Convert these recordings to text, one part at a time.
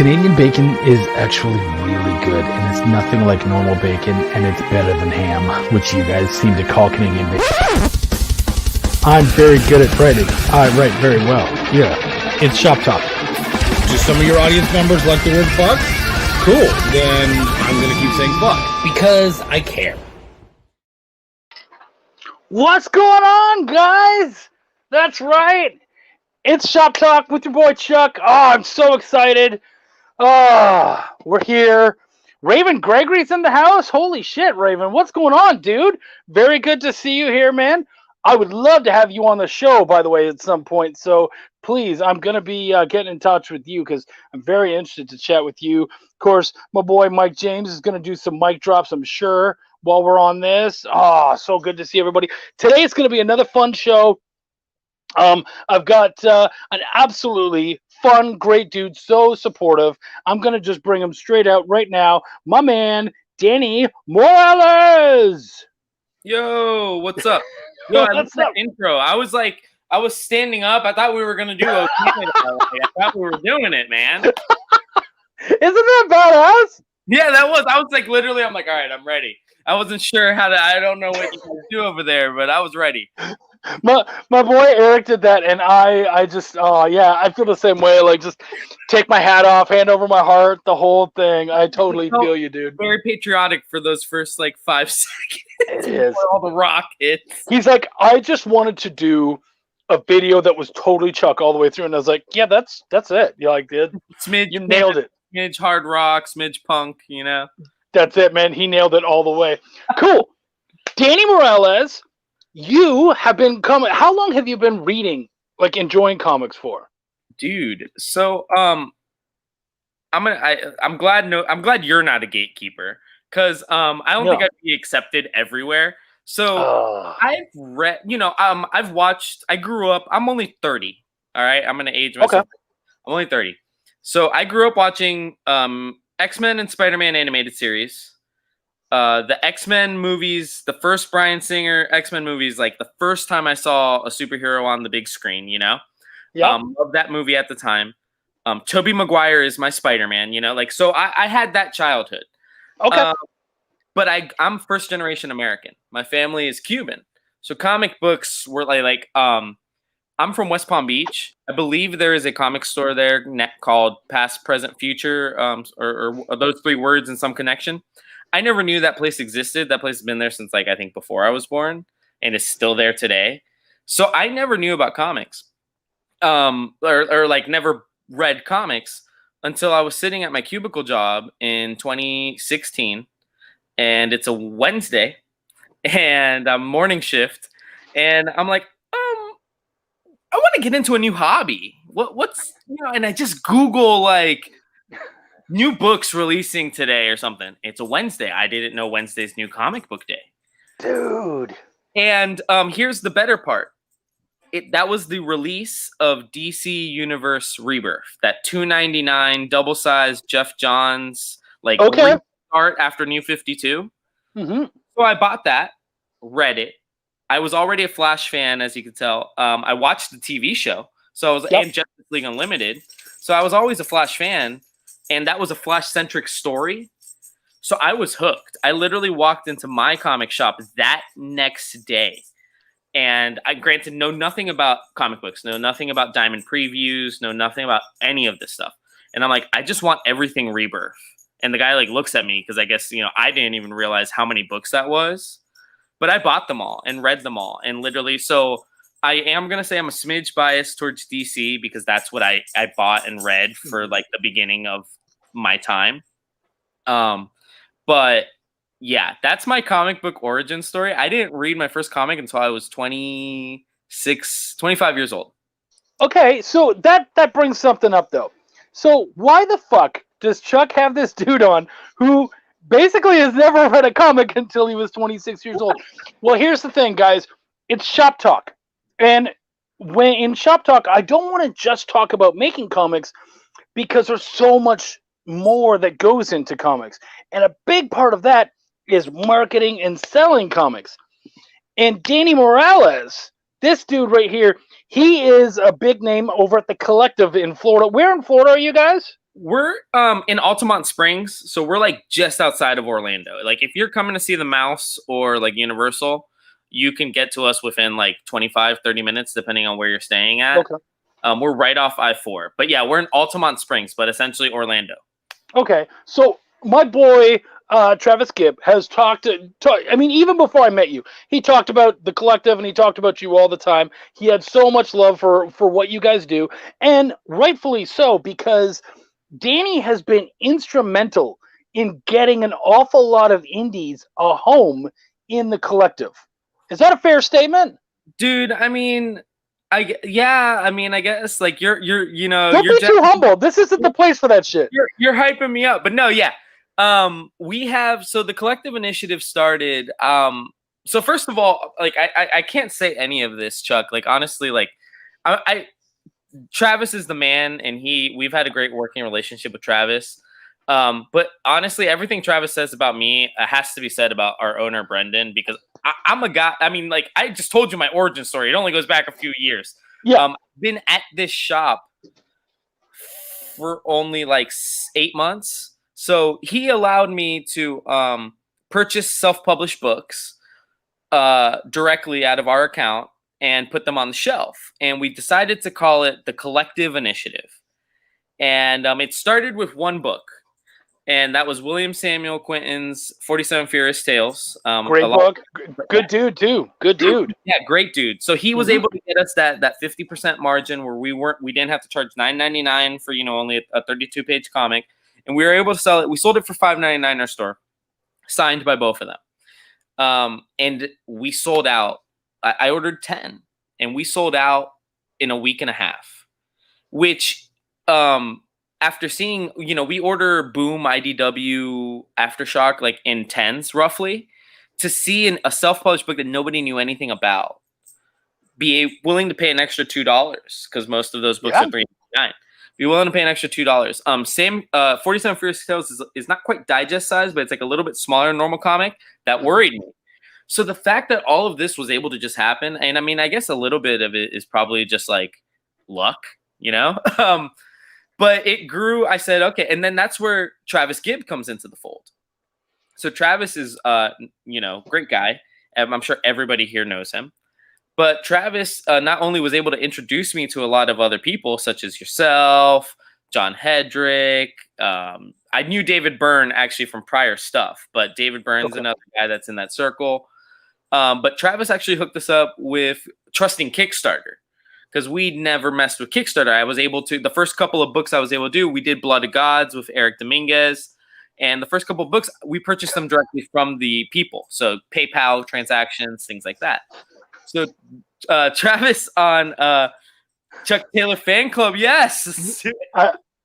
Canadian bacon is actually really good, and it's nothing like normal bacon, and it's better than ham, which you guys seem to call Canadian bacon. I'm very good at writing. I write very well. Yeah, it's Shop Talk. Do some of your audience members like the word fuck? Cool. Then I'm going to keep saying fuck because I care. What's going on, guys? That's right. It's Shop Talk with your boy Chuck. Oh, I'm so excited. Oh, we're here. Raven Gregory's in the house. Holy shit, Raven. What's going on, dude? Very good to see you here, man. I would love to have you on the show, by the way, at some point. So please, I'm going to be getting in touch with you because I'm very interested to chat with you. Of course, my boy Mike James is going to do some mic drops, I'm sure, while we're on this. Oh, so good to see everybody. Today it's going to be another fun show. I've got an absolutely fun, great dude, so supportive. I'm going to just bring him straight out right now. My man, Danny Morales. Yo, what's up? Yo, I love that intro. I was standing up. I thought we were going to do okay. I thought we were doing it, man. Isn't that badass? Yeah, that was. I was like, literally, I'm like, all right, I'm ready. I wasn't sure how to, I don't know what you guys do over there, but I was ready. My boy Eric did that, and I just, oh yeah, I feel the same way. Like, just take my hat off, hand over my heart, the whole thing. I totally feel you, dude. Very patriotic for those first like 5 seconds. It is. All the rock hits. He's like, I just wanted to do a video that was totally Chuck all the way through, and I was like, yeah, that's it. You like did? You nailed it. Smidge hard rock, smidge punk, you know. That's it, man. He nailed it all the way. Cool. Danny Morales. You have been coming. How long have you been reading, like enjoying comics for? Dude, so I'm glad you're not a gatekeeper because I don't think I'd be accepted everywhere. So I've read, I've watched. I grew up. I'm only 30. All right, I'm gonna age myself. Okay. I'm only 30. So I grew up watching X-Men and Spider-Man animated series. The X-Men movies, the first Bryan Singer X-Men movies, like the first time I saw a superhero on the big screen, Yeah. Loved that movie at the time. Tobey Maguire is my Spider-Man, so I had that childhood. Okay. But I'm first generation American. My family is Cuban. So comic books were I'm from West Palm Beach. I believe there is a comic store there called Past, Present, Future, or those 3 words in some connection. I never knew that place existed. That place has been there since, I think before I was born, and is still there today. So I never knew about comics, or never read comics until I was sitting at my cubicle job in 2016, and it's a Wednesday, and I'm morning shift, and I'm like, I want to get into a new hobby. What's and I just Google new books releasing today or something. It's a Wednesday. I didn't know Wednesday's new comic book day. Dude. And here's the better part. That was the release of DC Universe Rebirth. That $2.99 double-sized Jeff Johns art after New 52. Mm-hmm. So I bought that, read it. I was already a Flash fan, as you could tell. I watched the TV show. So I was and Justice League Unlimited. So I was always a Flash fan. And that was a Flash-centric story. So I was hooked. I literally walked into my comic shop that next day. And I, granted, know nothing about comic books, know nothing about Diamond previews, know nothing about any of this stuff. And I'm like, I just want everything Rebirth. And the guy looks at me because I guess, I didn't even realize how many books that was. But I bought them all and read them all. And literally, so I am going to say I'm a smidge biased towards DC because that's what I bought and read for the beginning of my time. But yeah, that's my comic book origin story. I didn't read my first comic until I was 25 years old. Okay, so that brings something up though. So why the fuck does Chuck have this dude on who basically has never read a comic until he was 26 years old? Well, here's the thing, guys. It's Shop Talk. And when in Shop Talk, I don't want to just talk about making comics because there's so much more that goes into comics. And a big part of that is marketing and selling comics. And Danny Morales, this dude right here, he is a big name over at the Collective in Florida. Where in Florida are you guys? We're in Altamont Springs, so we're like just outside of Orlando. Like if you're coming to see the Mouse or like Universal, you can get to us within like 25-30 minutes depending on where you're staying at. Okay. We're right off I-4. But yeah, we're in Altamont Springs, but essentially Orlando. Okay, so my boy Travis Gibb has talked. I mean, even before I met you, he talked about the collective and he talked about you all the time. He had so much love for what you guys do, and rightfully so, because Danny has been instrumental in getting an awful lot of indies a home in the collective. Is that a fair statement? Dude, I mean, I guess like you're Don't be too humble. This isn't the place for that shit. You're hyping me up, but no, yeah. We have the collective initiative started. So first of all, like I can't say any of this, Chuck. Like honestly, like I Travis is the man, and we've had a great working relationship with Travis. But honestly, everything Travis says about me has to be said about our owner Brendan, because I'm a guy. I mean, like I just told you my origin story. It only goes back a few years. Yeah. I've been at this shop for only like 8 months. So he allowed me to purchase self-published books directly out of our account and put them on the shelf. And we decided to call it the Collective Initiative. And it started with one book. And that was William Samuel Quentin's 47 Furious Tales. Great book. Good dude, too. Good dude. Yeah, great dude. So he was able to get us that 50% margin where we didn't have to charge $9.99 for, only a 32-page comic. And we were able to sell it. We sold it for $5.99 in our store, signed by both of them. And we sold out. I ordered 10, and we sold out in a week and a half, which after seeing, we order Boom, IDW, Aftershock, like in 10s roughly, to see a self-published book that nobody knew anything about, be willing to pay an extra $2, because most of those books are $3.99. Be willing to pay an extra $2. 47 Furious Tales is not quite digest size, but it's like a little bit smaller than normal comic. That worried me. So the fact that all of this was able to just happen, and I mean, I guess a little bit of it is probably just like luck, but it grew. I said, okay. And then that's where Travis Gibb comes into the fold. So Travis is, great guy. I'm sure everybody here knows him. But Travis not only was able to introduce me to a lot of other people, such as yourself, John Hedrick. I knew David Byrne actually from prior stuff, but David Byrne's another guy that's in that circle. But Travis actually hooked us up with trusting Kickstarter, because we'd never messed with Kickstarter. The first couple of books I was able to do, we did Blood of Gods with Eric Dominguez. And the first couple of books, we purchased them directly from the people. So PayPal transactions, things like that. So Travis on Chuck Taylor Fan Club, yes.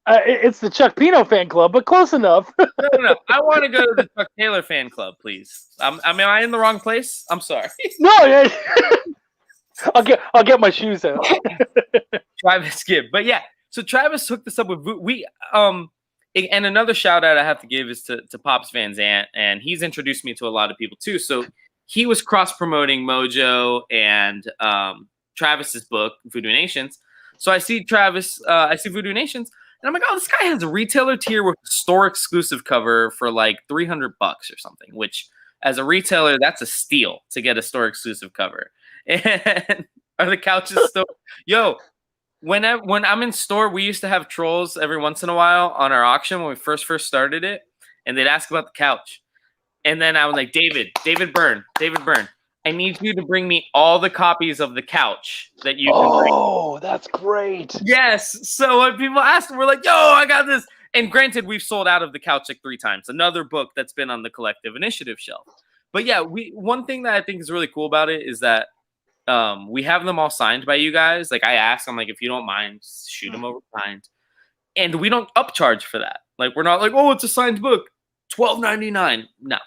It's the Chuck Pino Fan Club, but close enough. No. I want to go to the Chuck Taylor Fan Club, please. Am I in the wrong place? I'm sorry. No, I'll get my shoes out. Travis Gibb, but yeah. So Travis hooked us up with and another shout out I have to give is to Pops Van Zant, and he's introduced me to a lot of people too. So he was cross promoting Mojo and Travis's book Voodoo Nations. So I see Voodoo Nations. And I'm like, oh, this guy has a retailer tier with a store exclusive cover for like $300 or something, which as a retailer, that's a steal to get a store exclusive cover. And are the couches still, when I'm in store, we used to have trolls every once in a while on our auction when we first started it. And they'd ask about the couch. And then I was like, David Byrne, I need you to bring me all the copies of the couch that you can bring. Oh, that's great. Yes. So when people ask, we're like, yo, I got this. And granted, we've sold out of the couch like 3 times. Another book that's been on the Collective Initiative shelf. But yeah, one thing that I think is really cool about it is that we have them all signed by you guys. Like I asked, I'm like, if you don't mind, shoot them over signed. And we don't upcharge for that. Like we're not like, oh, it's a signed book, $12.99. No.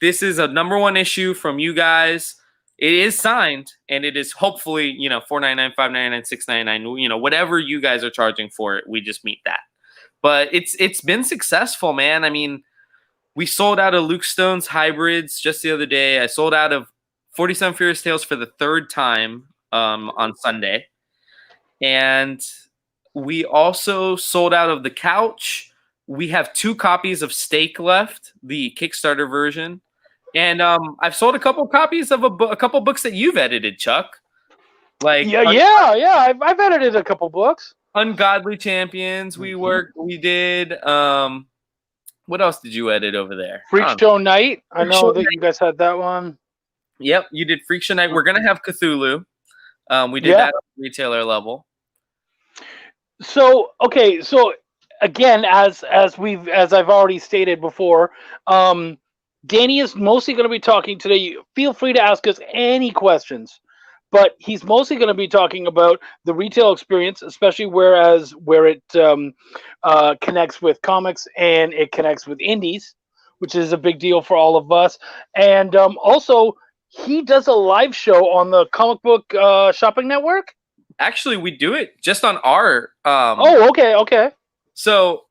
This is a #1 issue from you guys. It is signed, and it is hopefully, $4.99, $5.99, $6.99, whatever you guys are charging for it, we just meet that. But it's been successful, man. I mean, we sold out of Luke Stone's hybrids just the other day. I sold out of 47 Furious Tales for the 3rd time on Sunday. And We also sold out of The Couch. We have 2 copies of Steak left, the Kickstarter version. And I've sold a couple copies of a couple books that you've edited, Chuck. Like Yeah. I've edited a couple books. Ungodly Champions. We did. What else did you edit over there? Freak Show Night. I Freak know Show that Night. you guys had that one. Yep, you did Freak Show Night. We're gonna have Cthulhu. We did that at the retailer level. So okay, so again, as I've already stated before, Danny is mostly going to be talking today. Feel free to ask us any questions, but he's mostly going to be talking about the retail experience, especially where it connects with comics and it connects with indies, which is a big deal for all of us. And also, he does a live show on the Comic Book Shopping Network. Actually, we do it just on our. Okay. So,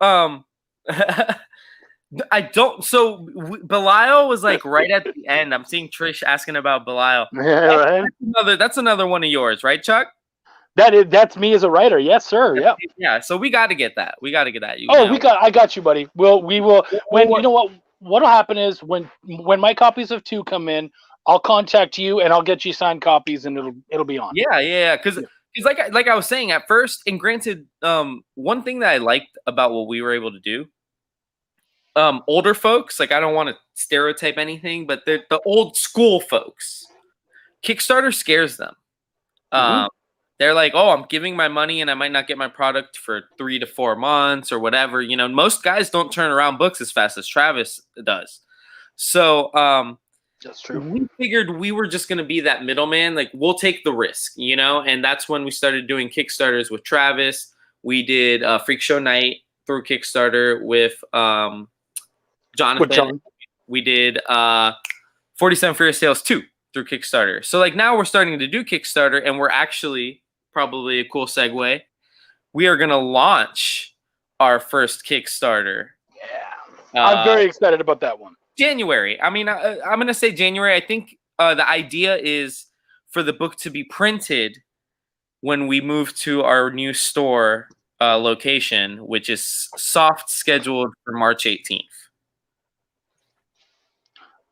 I don't. So, Belial was like right at the end. I'm seeing Trish asking about Belial. Yeah, right. That's another one of yours, right, Chuck? That's me as a writer. Yes, sir. Yeah. Yeah. So we got to get that. We got to get that. I got you, buddy. We will. When you know what'll happen is when my copies of 2 come in, I'll contact you and I'll get you signed copies and it'll be on. Yeah. Because like I was saying at first, and granted, one thing that I liked about what we were able to do, older folks, like I don't want to stereotype anything, but the old school folks, Kickstarter scares them. They're like, oh, I'm giving my money and I might not get my product for 3 to 4 months or whatever. You know, most guys don't turn around books as fast as Travis does. So that's true. We figured we were just going to be that middleman. Like, we'll take the risk, you know? And that's when we started doing Kickstarters with Travis. We did Freak Show Night through Kickstarter with Jonathan. We did 47 Furious Tales 2 through Kickstarter. So, like, now we're starting to do Kickstarter, and we're actually, probably a cool segue, we are going to launch our first Kickstarter. Yeah. I'm very excited about that one. January. I mean, I'm going to say January. I think the idea is for the book to be printed when we move to our new store location, which is soft scheduled for March 18th.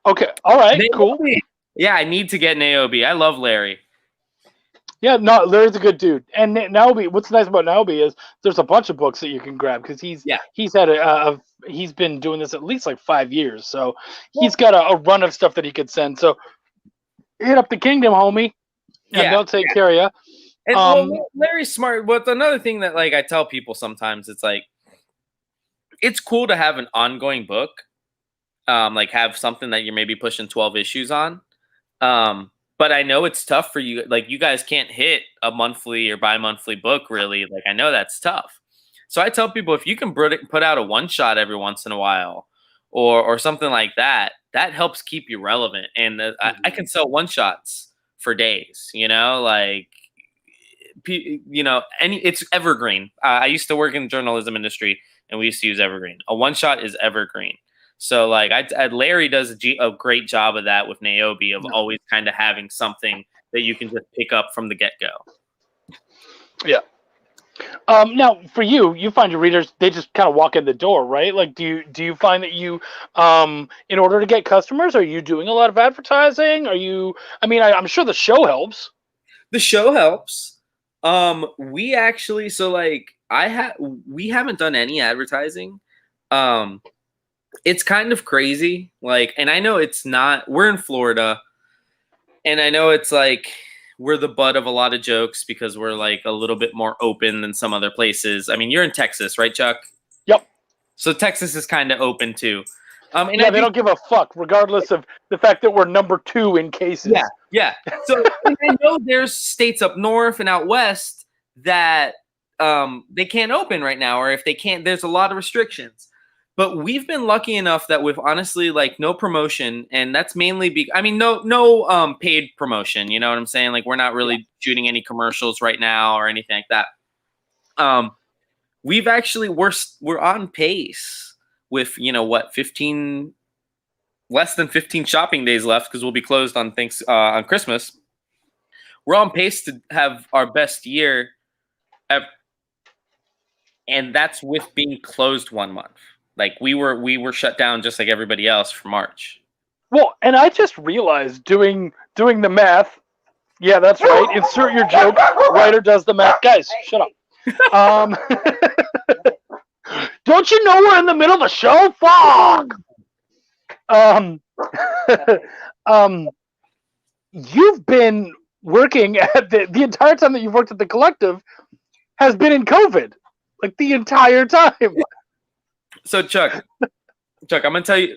Okay. All right. Naomi. Cool. Yeah, I need to get Naomi. I love Larry. Yeah, no, Larry's a good dude. And Naomi, what's nice about Naomi is there's a bunch of books that you can grab because he's had he's been doing this at least like 5 years, so he's got a run of stuff that he could send. So hit up the kingdom, homie, and they'll take care of you. And Larry's smart. But another thing that like I tell people sometimes, it's like it's cool to have an ongoing book, like have something that you're maybe pushing 12 issues on. But I know it's tough for you. Like, you guys can't hit a monthly or bi-monthly book, really. Like, I know that's tough. So I tell people, if you can put out a one-shot every once in a while or something like that, that helps keep you relevant. And I can sell one-shots for days, you know? Like, you know, it's evergreen. I used to work in the journalism industry, and we used to use evergreen. A one-shot is evergreen. So, like, Larry does a great job of that with Naomi, of always kind of having something that you can just pick up from the get-go. Yeah. Now, for you find your readers, they just kind of walk in the door, right? Like, do you find that you, in order to get customers, are you doing a lot of advertising? I'm sure the show helps. The show helps. We actually, so, like, we haven't done any advertising. It's kind of crazy, like, and I know it's not, we're in Florida, and I know it's like, we're the butt of a lot of jokes because we're like a little bit more open than some other places. I mean, you're in Texas, right, Chuck? Yep. So Texas is kind of open too. And they don't give a fuck, regardless of the fact that we're number 2 in cases. Yeah. So I know there's states up north and out west that they can't open right now, or if they can't, there's a lot of restrictions. But we've been lucky enough that with honestly like no promotion, and that's mainly no paid promotion. You know what I'm saying? Like, we're not really shooting any commercials right now or anything like that. We've actually we're on pace with 15 less than 15 shopping days left because we'll be closed on on Christmas. We're on pace to have our best year ever. and that's with being closed 1 month. Like we were shut down just like everybody else for March. Well, and I just realized doing the math. Yeah, that's right. Insert your joke. Writer does the math. Guys, shut up. Don't you know we're in the middle of the show? Fuck. You've been working at the entire time that you've worked at the collective has been in COVID, like the entire time. So Chuck, I'm gonna tell you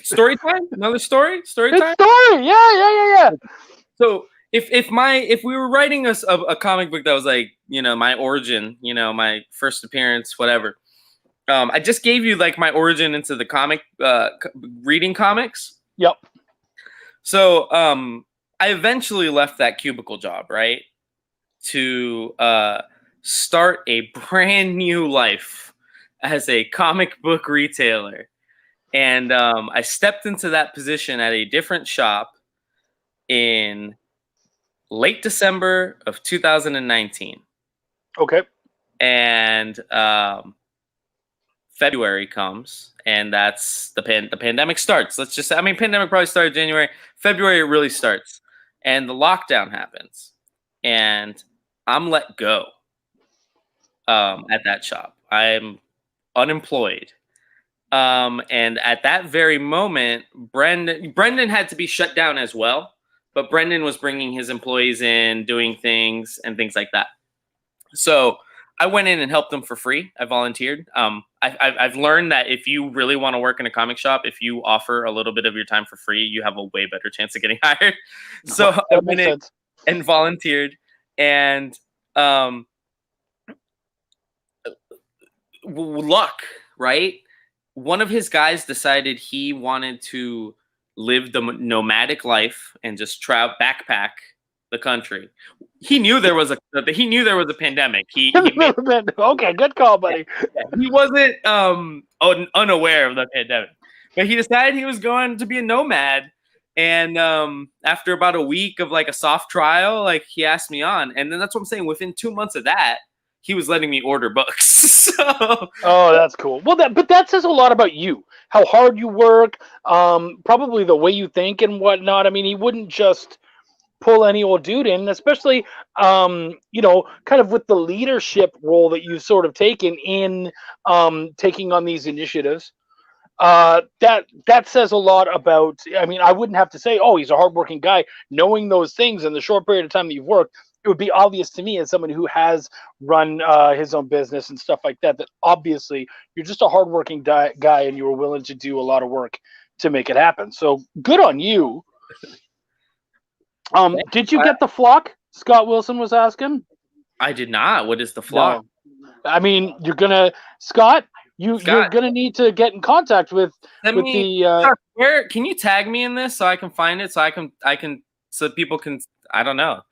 story time. Another story. Story time. Story. Yeah. So if we were writing a comic book that was like, you know, my origin, you know, my first appearance, whatever. I just gave you like my origin into the comic, reading comics. Yep. So I eventually left that cubicle job, right, to start a brand new life as a comic book retailer. And I stepped into that position at a different shop in late December of 2019. Okay. And February comes, and that's the pandemic starts. Let's just say, I mean, pandemic probably started January. February, it really starts. And the lockdown happens. And I'm let go at that shop. I'm unemployed. And at that very moment, Brendan had to be shut down as well. But Brendan was bringing his employees in, doing things and things like that. So I went in and helped them for free. I volunteered. I've learned that if you really want to work in a comic shop, if you offer a little bit of your time for free, you have a way better chance of getting hired. So I went in and volunteered. And luck, right? One of his guys decided he wanted to live the nomadic life and just backpack the country. He knew there was a pandemic. Okay, good call, buddy. He wasn't unaware of the pandemic, but he decided he was going to be a nomad. And after about a week of like a soft trial, like he asked me on, and then that's what I'm saying. Within 2 months of that, he was letting me order books. So, oh, that's cool. Well, that says a lot about you. How hard you work, probably the way you think and whatnot. I mean, he wouldn't just pull any old dude in, especially, you know, kind of with the leadership role that you've sort of taken in taking on these initiatives. That says a lot about, I mean, I wouldn't have to say, oh, he's a hardworking guy. Knowing those things in the short period of time that you've worked, it would be obvious to me as someone who has run his own business and stuff like that, that obviously you're just a hardworking guy and you were willing to do a lot of work to make it happen. So good on you. Did you get the flock? Scott Wilson was asking. I did not. What is the flock? No. I mean, you're gonna you're gonna need to get in contact with the. Where can you tag me in this so I can find it so people can, I don't know.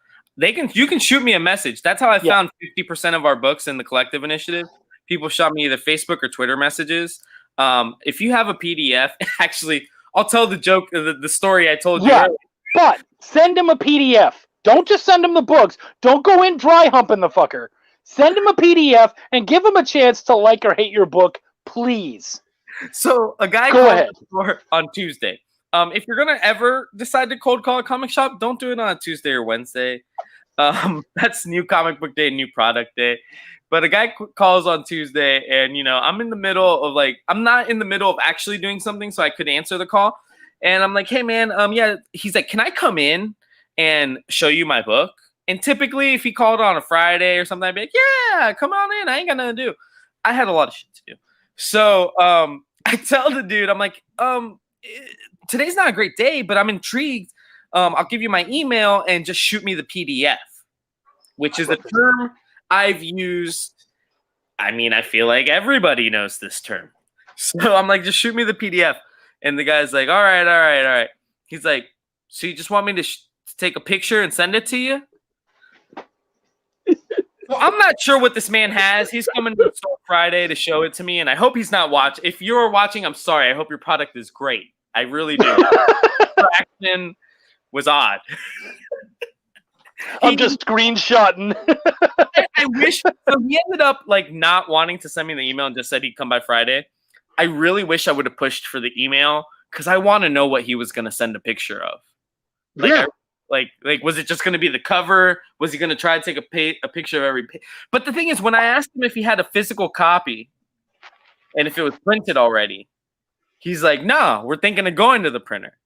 You can shoot me a message. That's how I found 50% of our books in the collective initiative. People shot me either Facebook or Twitter messages. If you have a PDF, actually, I'll tell the joke, the story I told you earlier. But send him a PDF. Don't just send him the books. Don't go in dry humping the fucker. Send him a PDF and give him a chance to like or hate your book, please. So a guy called on Tuesday. If you're gonna ever decide to cold call a comic shop, don't do it on a Tuesday or Wednesday. That's new comic book day, new product day. But a guy calls on Tuesday, and you know I'm in the middle of I'm not in the middle of actually doing something, so I could answer the call. And I'm like, hey man, yeah. He's like, can I come in and show you my book? And typically, if he called on a Friday or something, I'd be like, yeah, come on in. I ain't got nothing to do. I had a lot of shit to do. So I tell the dude, I'm like, today's not a great day, but I'm intrigued. I'll give you my email and just shoot me the PDF, which is a term I've used. I mean, I feel like everybody knows this term. So I'm like, just shoot me the PDF. And the guy's like, all right. He's like, so you just want me to take a picture and send it to you? Well, I'm not sure what this man has. He's coming to the store Friday to show it to me, and I hope he's not watching. If you're watching, I'm sorry. I hope your product is great. I really do. The action was odd. I'm just screenshotting. I wish. So he ended up like not wanting to send me the email and just said he'd come by Friday. I really wish I would have pushed for the email because I want to know what he was going to send a picture of. Like, Yeah. like, was it just going to be the cover? Was he going to try to take a picture of every page? But the thing is, when I asked him if he had a physical copy and if it was printed already, he's like, "No, we're thinking of going to the printer."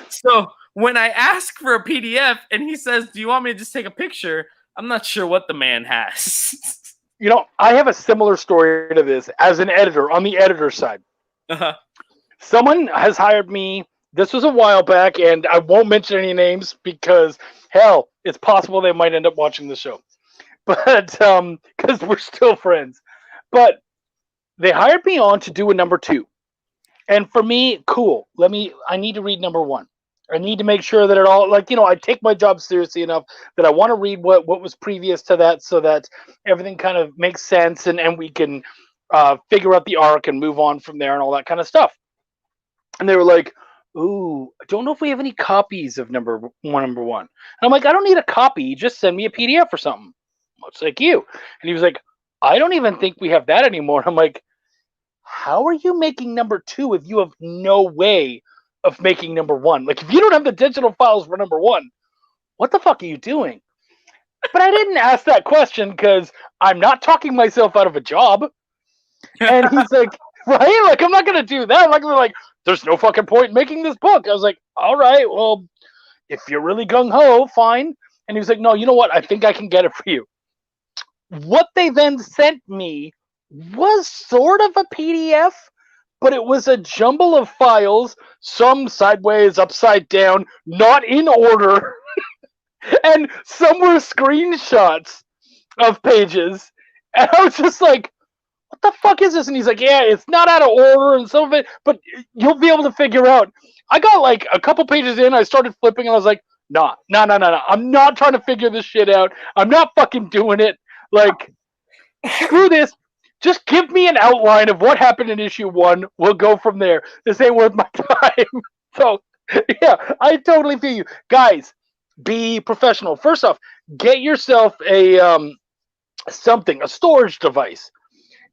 So when I ask for a PDF and he says, "Do you want me to just take a picture?" I'm not sure what the man has. You know, I have a similar story to this as an editor on the editor side. Uh-huh. Someone has hired me. This was a while back, and I won't mention any names because, hell, it's possible they might end up watching the show. But because we're still friends. But they hired me on to do a number 2. And for me, cool. I need to read number 1. I need to make sure that it all, like, I take my job seriously enough that I want to read what was previous to that so that everything kind of makes sense and we can figure out the arc and move on from there and all that kind of stuff. And they were like, "Ooh, I don't know if we have any copies of number one. And I'm like, "I don't need a copy. Just send me a PDF or something." Much like you. And he was like, "I don't even think we have that anymore." And I'm like, "How are you making number 2 if you have no way of making number 1? Like, if you don't have the digital files for number 1, what the fuck are you doing?" But I didn't ask that question because I'm not talking myself out of a job. And he's like, right? Like, I'm not going to do that. I'm not going to like, "There's no fucking point in making this book." I was like, "All right, well, if you're really gung-ho, fine." And he was like, "No, you know what? I think I can get it for you." What they then sent me was sort of a PDF, but it was a jumble of files, some sideways, upside down, not in order, and some were screenshots of pages. And I was just like, "What the fuck is this?" And he's like, "Yeah, it's not out of order and some of it, but you'll be able to figure out." I got like a couple pages in, I started flipping, and I was like, no. I'm not trying to figure this shit out. I'm not fucking doing it. Like, screw this. Just give me an outline of what happened in issue 1. We'll go from there. This ain't worth my time. So, yeah, I totally feel you. Guys, be professional. First off, get yourself a storage device.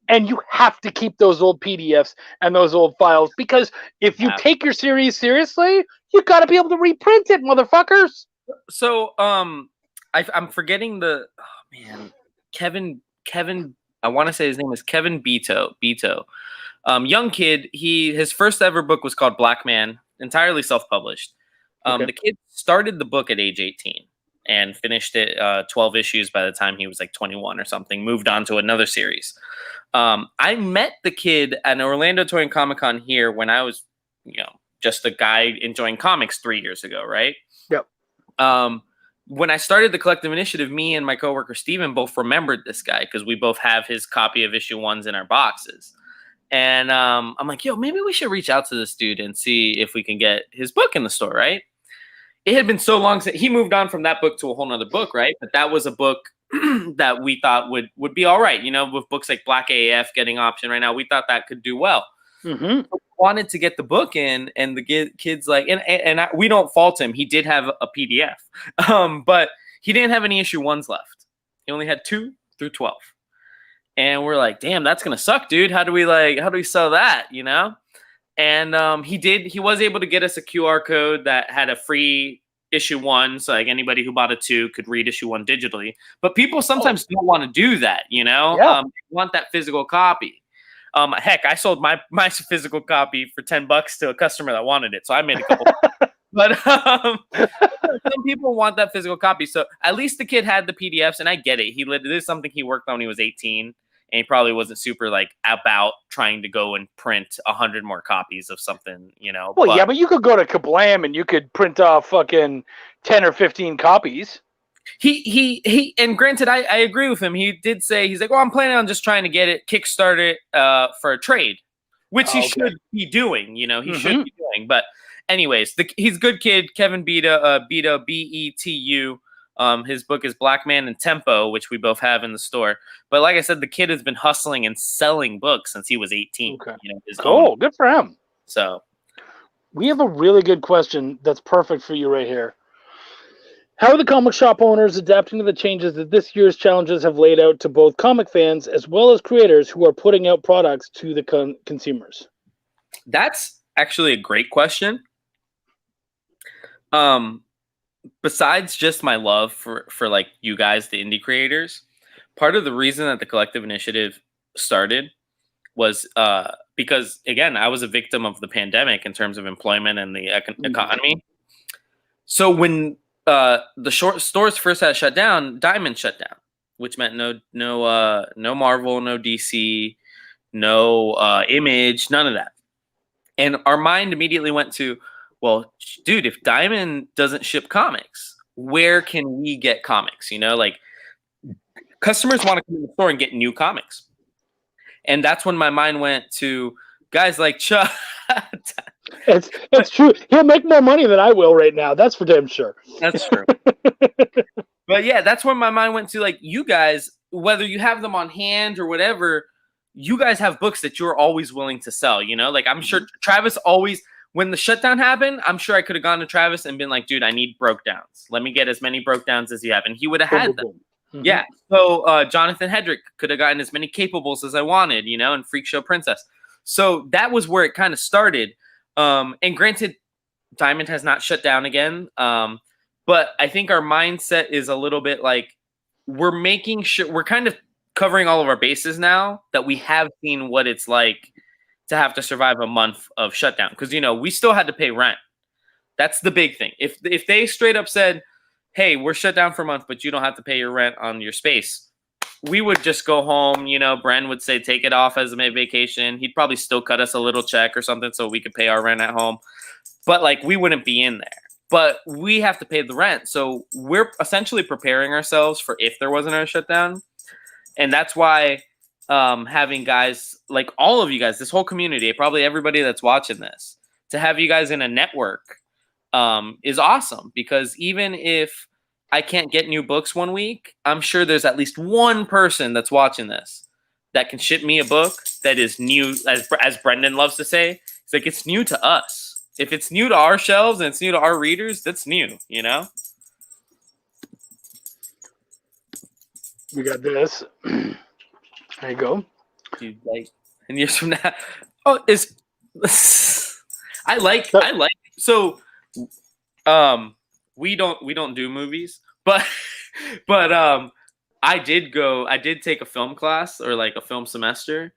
And you have to keep those old PDFs and those old files because if you take your series seriously, you got to be able to reprint it, motherfuckers. So, I'm forgetting Kevin. I want to say his name is Kevin Beto. Young kid. His first ever book was called Black Man, entirely self-published. Okay. The kid started the book at age 18 and finished it 12 issues by the time he was like 21 or something. Moved on to another series. I met the kid at an Orlando Toy and Comic Con here when I was, just a guy enjoying comics 3 years ago, right? Yep. When I started the Collective Initiative, me and my coworker Steven both remembered this guy because we both have his copy of issue 1s in our boxes. And I'm like, "Yo, maybe we should reach out to this dude and see if we can get his book in the store," right? It had been so long since he moved on from that book to a whole nother book, right? But that was a book that we thought would be all right. With books like Black AF getting option right now, we thought that could do well. Mm-hmm. So we wanted to get the book in, and the kid's like, we don't fault him. He did have a PDF, but he didn't have any issue 1s left. He only had 2 through 12. And we're like, "Damn, that's gonna suck, dude. How do we sell that?" And he was able to get us a QR code that had a free issue 1, so like anybody who bought a 2 could read issue 1 digitally. But people sometimes don't want to do that, Yeah. They want that physical copy. Heck, I sold my physical copy for $10 to a customer that wanted it, so I made a couple. But some people want that physical copy, so at least the kid had the PDFs, and I get it. This is something he worked on when he was 18. And he probably wasn't super like about trying to go and print 100 more copies of something, Well, yeah, but you could go to Kablam and you could print off fucking 10 or 15 copies. He and granted, I agree with him. He did say, he's like, "Well, I'm planning on just trying to get it kickstarted for a trade," which he should be doing. He should be doing. But anyways, he's a good kid, Kevin Beto, Betu. His book is Black Man and Tempo, which we both have in the store. But like I said, the kid has been hustling and selling books since he was 18. Okay. Cool. Good for him. So we have a really good question that's perfect for you right here. How are the comic shop owners adapting to the changes that this year's challenges have laid out to both comic fans as well as creators who are putting out products to the consumers? That's actually a great question. Besides just my love for like you guys, the indie creators, part of the reason that the collective initiative started was because again, I was a victim of the pandemic in terms of employment and the economy. So when the short stores first had shut down, Diamond shut down, which meant no Marvel, no DC, no Image, none of that. And our mind immediately went to, well, dude, if Diamond doesn't ship comics, where can we get comics? You know, like customers want to come to the store and get new comics. And that's when my mind went to guys like Chuck. It's true. He'll make more money than I will right now. That's for damn sure. That's true. But yeah, that's when my mind went to, like, you guys, whether you have them on hand or whatever, you guys have books that you're always willing to sell, you know? Like, I'm sure Travis always, when the shutdown happened, I'm sure I could have gone to Travis and been like, dude, I need broke downs. Let me get as many broke downs as you have. And he would have had them. Mm-hmm. Yeah. So Jonathan Hedrick could have gotten as many capables as I wanted, you know, and Freak Show Princess. So that was where it kind of started. And granted, Diamond has not shut down again. But I think our mindset is a little bit like we're making sure we're kind of covering all of our bases now that we have seen what it's like to have to survive a month of shutdown. Because, you know, we still had to pay rent. That's the big thing. If they straight up said, hey, we're shut down for a month, but you don't have to pay your rent on your space, we would just go home. You know, Bren would say, take it off as a vacation. He'd probably still cut us a little check or something so we could pay our rent at home. But like, we wouldn't be in there. But we have to pay the rent. So we're essentially preparing ourselves for if there wasn't a shutdown. And that's why having guys like all of you guys, this whole community, probably everybody that's watching this, to have you guys in a network is awesome. Because even if I can't get new books one week, I'm sure there's at least one person that's watching this that can ship me a book that is new, as Brendan loves to say. It's like, it's new to us. If it's new to our shelves and it's new to our readers, that's new, you know? We got this. There you go. Dude, like 10 years from now. Oh, I like so we don't do movies, but I did take a film class or like a film semester.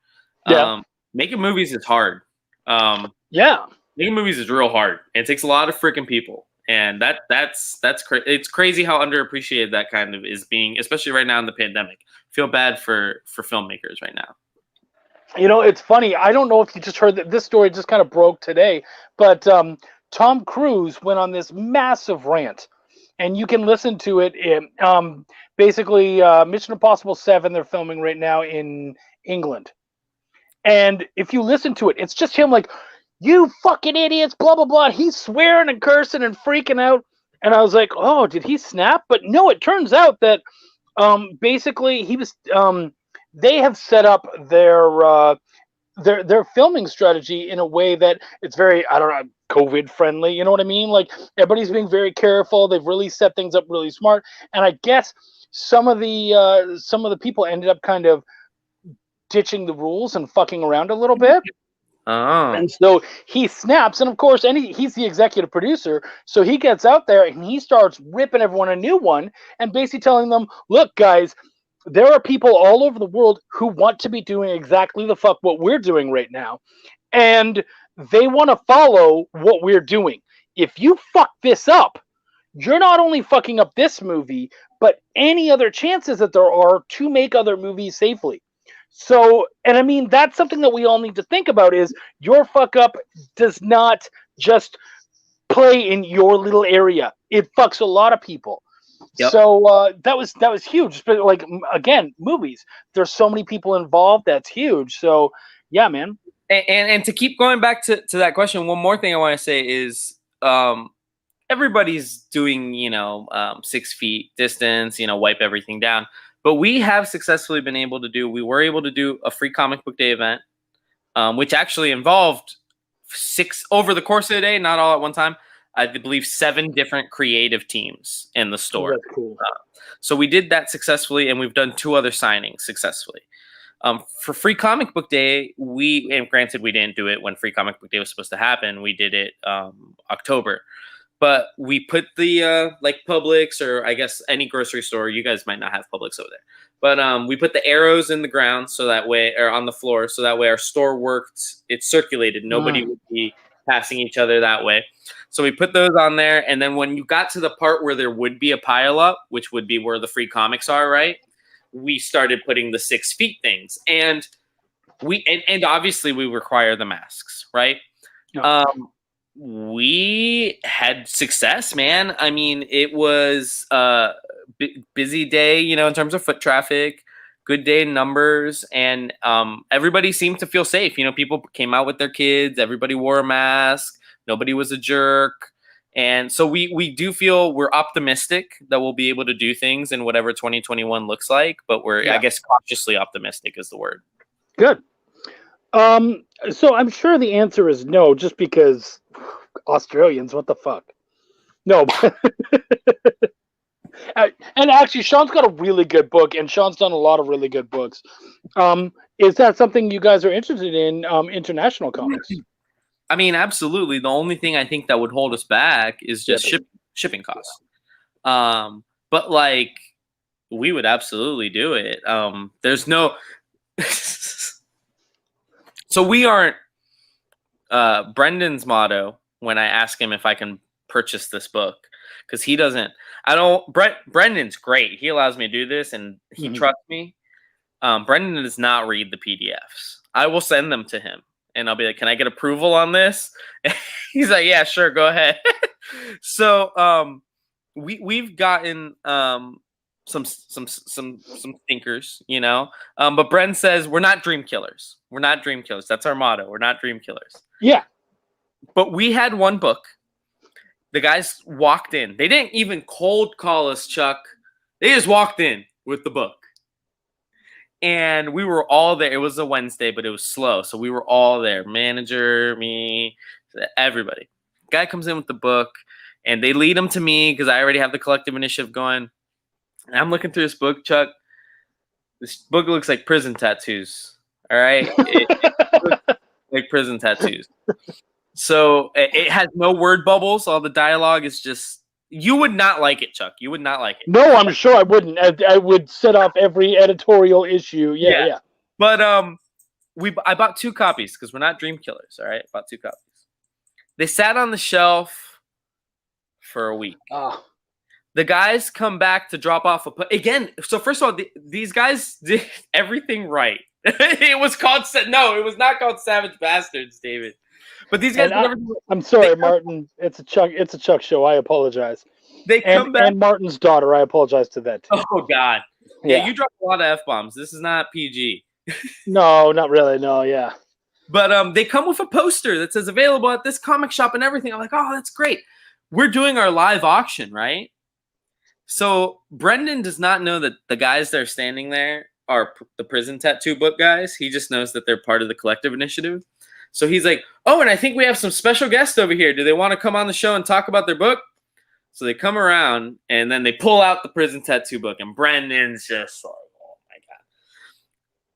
Yeah. Making movies is hard. Yeah. Making movies is real hard. It takes a lot of freaking people, and that's it's crazy how underappreciated that kind of is being, especially right now in the pandemic. Feel bad for filmmakers right now. You know, it's funny. I don't know if you just heard that this story just kind of broke today, but Tom Cruise went on this massive rant, and you can listen to it. Basically, Mission Impossible 7, they're filming right now in England, and if you listen to it, it's just him like, you fucking idiots, blah, blah, blah. He's swearing and cursing and freaking out. And I was like, oh, did he snap? But no, it turns out that basically he was they have set up their filming strategy in a way that it's very, I don't know, COVID friendly. You know what I mean? Like, everybody's being very careful. They've really set things up really smart. And I guess some of the people ended up kind of ditching the rules and fucking around a little bit. Oh. And so he snaps, and of course, he's the executive producer, so he gets out there and he starts ripping everyone a new one and basically telling them, look, guys, there are people all over the world who want to be doing exactly the fuck what we're doing right now, and they want to follow what we're doing. If you fuck this up, you're not only fucking up this movie, but any other chances that there are to make other movies safely. So, and I mean, that's something that we all need to think about, is your fuck up does not just play in your little area. It fucks a lot of people. Yep. So that was huge. But like, again, movies, there's so many people involved. That's huge. So yeah, man. And to keep going back to that question, one more thing I want to say is everybody's doing, 6 feet distance, wipe everything down. But we have successfully been able to do, we were able to do a free comic book day event, which actually involved 6 over the course of the day, not all at one time. I believe 7 different creative teams in the store. That's cool. So we did that successfully, and we've done 2 other signings successfully. For Free Comic Book Day, and granted we didn't do it when Free Comic Book Day was supposed to happen. We did it October. But we put the like Publix, or I guess any grocery store. You guys might not have Publix over there. But we put the arrows in the ground so that way, or on the floor, so that way our store worked. It circulated. Nobody would be passing each other that way. So we put those on there. And then when you got to the part where there would be a pile up, which would be where the free comics are, right? We started putting the 6 feet things. And and obviously we require the masks, right? Yeah. We had success, man. I mean, it was a busy day, you know, in terms of foot traffic, good day in numbers, and everybody seemed to feel safe. You know, people came out with their kids. Everybody wore a mask. Nobody was a jerk. And so we do feel we're optimistic that we'll be able to do things in whatever 2021 looks like, but we're, I guess, cautiously optimistic is the word. Good. So I'm sure the answer is no, just because Australians, what the fuck? No. And actually, Sean's got a really good book, and Sean's done a lot of really good books. Is that something you guys are interested in, international comics? I mean, absolutely. The only thing I think that would hold us back is just shipping costs. But like, we would absolutely do it. There's no. So we aren't. Brendan's motto when I ask him if I can purchase this book, because he doesn't. I don't. Brendan's great. He allows me to do this, and he trusts me. Brendan does not read the PDFs. I will send them to him. And I'll be like, can I get approval on this? He's like, yeah, sure, go ahead. So we've gotten some stinkers, you know. But Bren says we're not dream killers. We're not dream killers. That's our motto. We're not dream killers. Yeah. But we had one book. The guys walked in. They didn't even cold call us, Chuck. They just walked in with the book. And we were all there. It was a Wednesday, but it was slow. So we were all there. Manager, me, everybody. Guy comes in with the book, and they lead him to me because I already have the collective initiative going. And I'm looking through this book, Chuck. This book looks like prison tattoos. All right? It looks like prison tattoos. So it has no word bubbles. All the dialogue is just... You would not like it, Chuck. You would not like it. No, I'm sure I wouldn't. I would set off every editorial issue. Yeah. But I bought 2 copies because we're not dream killers. All right, bought 2 copies. They sat on the shelf for a week. The guys come back to drop off again. So first of all, these guys did everything right. It was not called Savage Bastards, David. But these guys. I'm sorry, Martin. It's a Chuck show. I apologize. They come back. And Martin's daughter. I apologize to that too. Oh God. Yeah, you dropped a lot of F-bombs. This is not PG. No, not really. No, yeah. But they come with a poster that says available at this comic shop and everything. I'm like, oh, that's great. We're doing our live auction, right? So Brendan does not know that the guys that are standing there are the prison tattoo book guys. He just knows that they're part of the collective initiative. So he's like, oh, and I think we have some special guests over here. Do they want to come on the show and talk about their book? So they come around, and then they pull out the prison tattoo book, and Brendan's just like, oh, my God.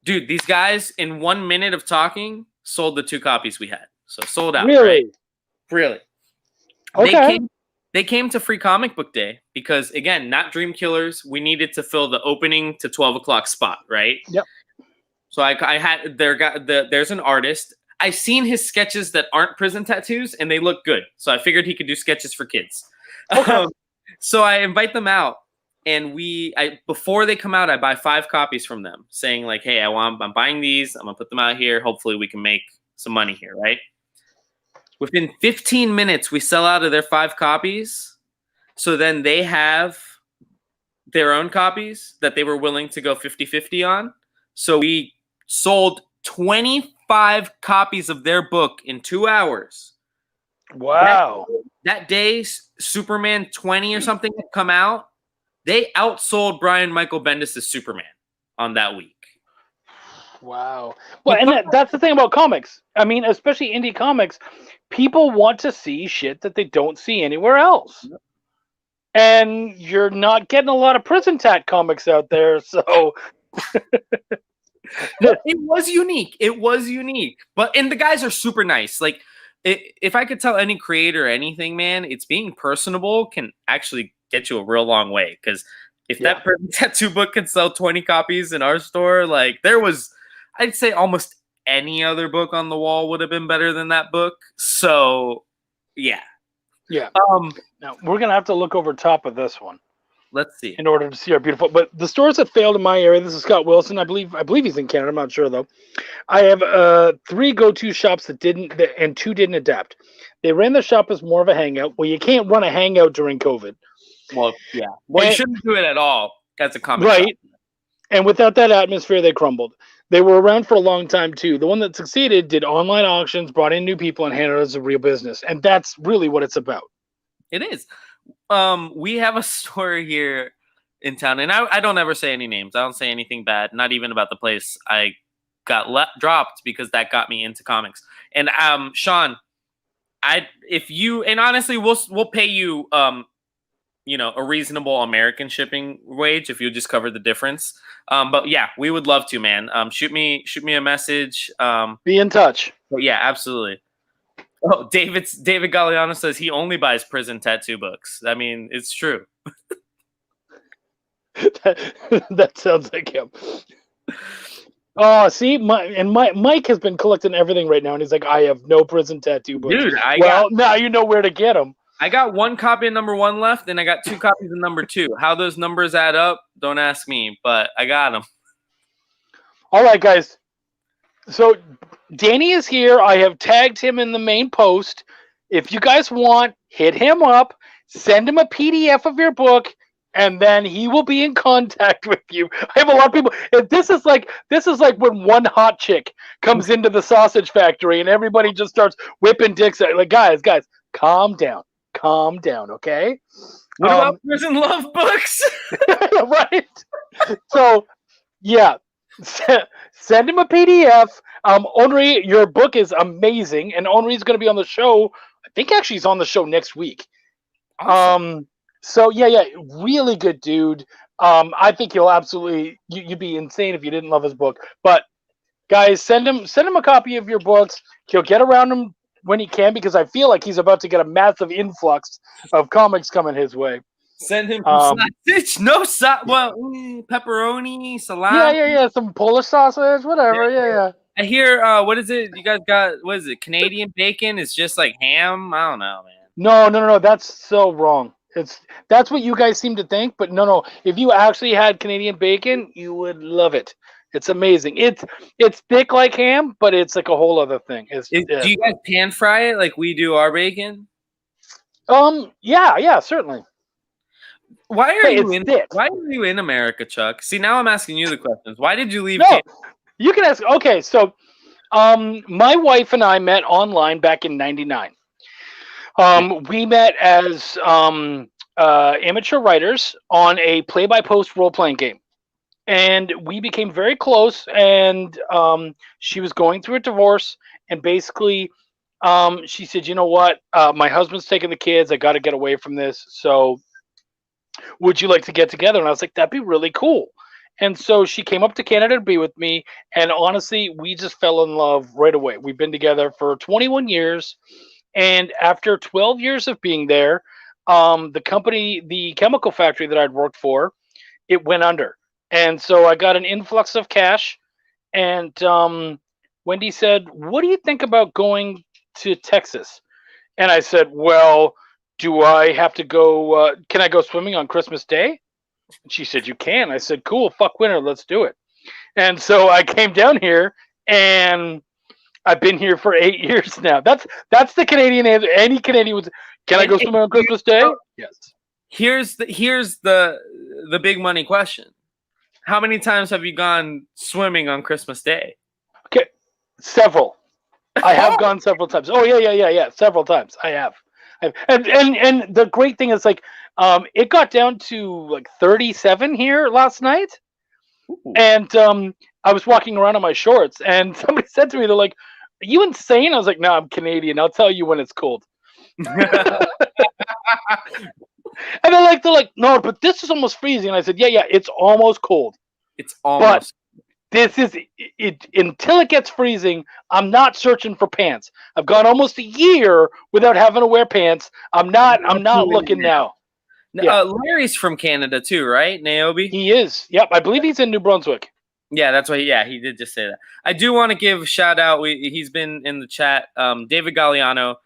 Dude, these guys, in 1 minute of talking, sold the 2 copies we had. So sold out. Really? Right? Really. Okay. They came to Free Comic Book Day because, again, not dream killers. We needed to fill the opening to 12 o'clock spot, right? Yep. So I had there's an artist. I've seen his sketches that aren't prison tattoos, and they look good. So I figured he could do sketches for kids. Okay. So I invite them out, and before they come out, I buy 5 copies from them, saying like, "Hey, I'm buying these. I'm gonna put them out here. Hopefully, we can make some money here, right?" Within 15 minutes, we sell out of their 5 copies. So then they have their own copies that they were willing to go 50-50 on. So we sold 25 copies of their book in 2 hours. Wow. That day, Superman 20 or something had come out. They outsold Brian Michael Bendis' Superman on that week. Wow. Well, But and that's the thing about comics. I mean, especially indie comics, people want to see shit that they don't see anywhere else. And you're not getting a lot of prison tat comics out there, so it was unique. It was unique. And the guys are super nice. Like, if I could tell any creator anything, man, it's being personable can actually get you a real long way. Because if that prison tattoo book can sell 20 copies in our store, like I'd say almost any other book on the wall would have been better than that book. So, yeah. Yeah. Now we're gonna have to look over top of this one. Let's see. In order to see our beautiful, but the stores that failed in my area. This is Scott Wilson. I believe he's in Canada. I'm not sure though. I have 3 go-to shops that didn't, and 2 didn't adapt. They ran the shop as more of a hangout. Well, you can't run a hangout during COVID. Well, yeah. Well, you shouldn't do it at all as a comic right. shop. And without that atmosphere, they crumbled. They were around for a long time too. The one that succeeded did online auctions, brought in new people, and handled it as a real business. And that's really what it's about. It is. We have a store here in town, and I don't ever say any names. I don't say anything bad, not even about the place I got dropped, because that got me into comics. And Sean, honestly, we'll pay you a reasonable American shipping wage if you just cover the difference. But yeah, we would love to, man. Shoot me a message. Be in touch. But yeah, absolutely. Oh, David Galliano says he only buys prison tattoo books. I mean, it's true. that sounds like him. Oh, see, Mike has been collecting everything right now, and he's like, I have no prison tattoo books. Dude, now you know where to get them. I got 1 copy of number 1 left, and I got 2 copies of number 2. How those numbers add up, don't ask me, but I got them. All right, guys. So Danny is here. I have tagged him in the main post. If you guys want, hit him up, send him a PDF of your book, and then he will be in contact with you. I have a lot of people. This is like when one hot chick comes into the sausage factory and everybody just starts whipping dicks at, like, guys, calm down, okay? What about prison love books? Right. So, yeah. Send him a PDF. Henri, your book is amazing, and Henri's going to be on the show. I think actually he's on the show next week. Awesome. So yeah, really good dude. I think he'll absolutely. You'd be insane if you didn't love his book. But guys, send him a copy of your books. He'll get around them when he can, because I feel like he's about to get a massive influx of comics coming his way. Send him sausage, pepperoni, salami. Yeah, some Polish sausage, whatever. Yeah. I hear, what is it? You guys got, what is it? Canadian bacon is just like ham? I don't know, man. No. That's so wrong. That's what you guys seem to think, but no. If you actually had Canadian bacon, you would love it. It's amazing. It's thick like ham, but it's like a whole other thing. Do you guys pan fry it like we do our bacon? Yeah, certainly. Why are you in America, Chuck? See, now I'm asking you the questions. Why did you leave? No, you can ask. Okay, so my wife and I met online back in '99. We met as amateur writers on a play-by-post role-playing game, and we became very close. And she was going through a divorce, and basically, she said, "You know what? My husband's taking the kids. I got to get away from this. So, would you like to get together?" And I was like, "That'd be really cool." And so she came up to Canada to be with me, and honestly, we just fell in love right away. We've been together for 21 years, and after 12 years of being there, the company, the chemical factory that I'd worked for, it went under. And so I got an influx of cash, and Wendy said, "What do you think about going to Texas?" And I said, "Well, do I have to go, can I go swimming on Christmas Day?" And she said, "You can." I said, "Cool, fuck winter, let's do it." And so I came down here, and I've been here for 8 years now. That's the Canadian answer. Any Canadian would say, "Can I go swimming on Christmas Day?" Yes. Here's the big money question. How many times have you gone swimming on Christmas Day? Okay, several. I have gone several times. Oh yeah. Several times. I have. And the great thing is, like, it got down to like 37 here last night. Ooh. And I was walking around in my shorts, and somebody said to me, they're like, "Are you insane?" I was like, "No, I'm Canadian. I'll tell you when it's cold." And they're like, "No, but this is almost freezing." And I said, "Yeah, it's almost cold. It's But almost. this is it until it gets freezing. I'm not searching for pants. I've gone almost a year without having to wear pants. I'm not looking now." Yeah. Larry's from Canada too, right? Naomi? He is. Yep, I believe he's in New Brunswick. Yeah, that's why. Yeah, he did just say that. I do want to give a shout out. He's been in the chat. David Galliano,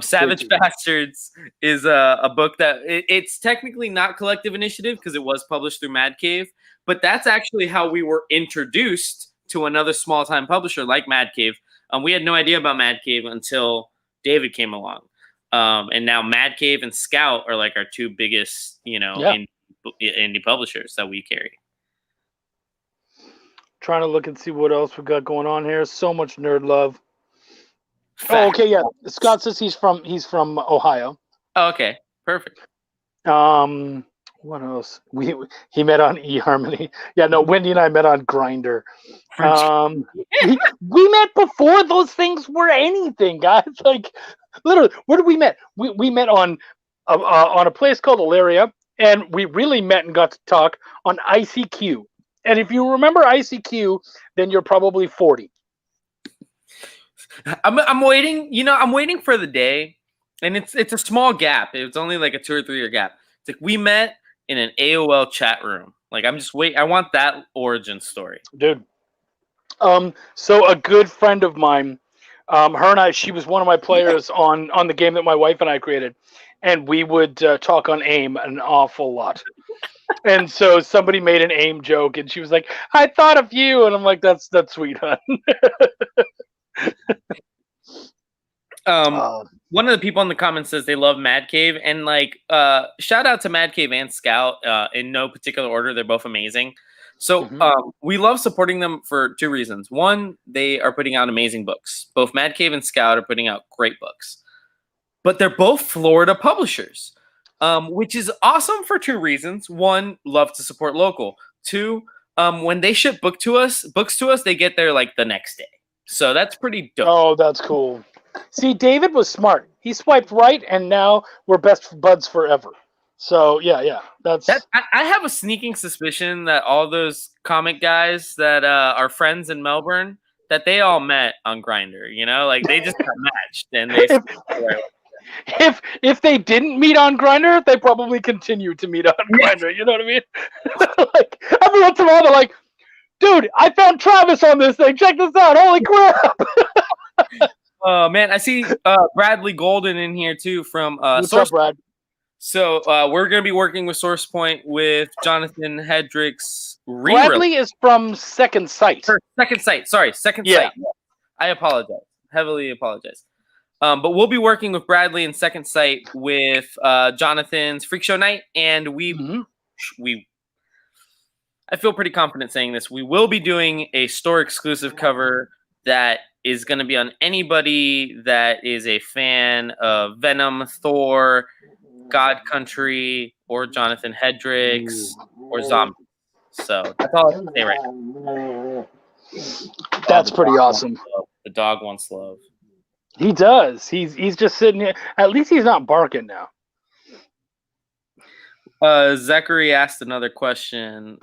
Savage Bastards is a book that it's technically not collective initiative because it was published through Mad Cave, but that's actually how we were introduced to another small time publisher like Mad Cave. We had no idea about Mad Cave until David came along, and now Mad Cave and Scout are like our two biggest, indie publishers that we carry. Trying to look and see what else we got going on here. So much nerd love. Fact. Oh, okay, yeah. Scott says he's from Ohio. Oh, okay, perfect. What else? He met on eHarmony. Yeah, no, Wendy and I met on Grindr. We met before those things were anything, guys. Like, literally, where did we met? We met on a place called Ilaria, and we really met and got to talk on ICQ. And if you remember ICQ, then you're probably 40. I'm waiting. I'm waiting for the day, and it's a small gap. It's only like a 2 or 3 year gap. It's like we met in an AOL chat room. Like I'm just waiting. I want that origin story, dude. So a good friend of mine, her and I, she was one of my players on the game that my wife and I created, and we would talk on AIM an awful lot. And so somebody made an AIM joke, and she was like, "I thought of you," and I'm like, "That's sweet, huh?" One of the people in the comments says they love Mad Cave, and like shout out to Mad Cave and Scout in no particular order. They're both amazing. So we love supporting them for 2 reasons. One, they are putting out amazing books. Both Mad Cave and Scout are putting out great books, but they're both Florida publishers. Which is awesome for 2 reasons. One, love to support local. 2, when they ship books to us, they get there like the next day. So that's pretty dope. Oh, that's cool. See, David was smart. He swiped right, and now we're best buds forever. So yeah, that's. I have a sneaking suspicion that all those comic guys that are friends in Melbourne, that they all met on Grindr. Like they just got matched, and they. If they didn't meet on Grindr, they probably continue to meet on Grindr. You know what I mean? Like every once in a while, they're like, "Dude, I found Travis on this thing. Check this out! Holy crap!" Oh man, I see Bradley Golden in here too from What's Source. up, Brad? So we're going to be working with SourcePoint with Jonathan Hedrick's Bradley is from Second Sight. Second Sight. Sorry, Second Sight. I apologize. Heavily apologize. But we'll be working with Bradley and Second Sight with Jonathan's Freak Show Night, and I feel pretty confident saying this. We will be doing a store exclusive cover that is going to be on anybody that is a fan of Venom, Thor, God Country, or Jonathan Hedricks, or Zombie. So that's all I can say right now. That's pretty awesome. The dog wants love. He does. He's just sitting here. At least he's not barking now. Zachary asked another question.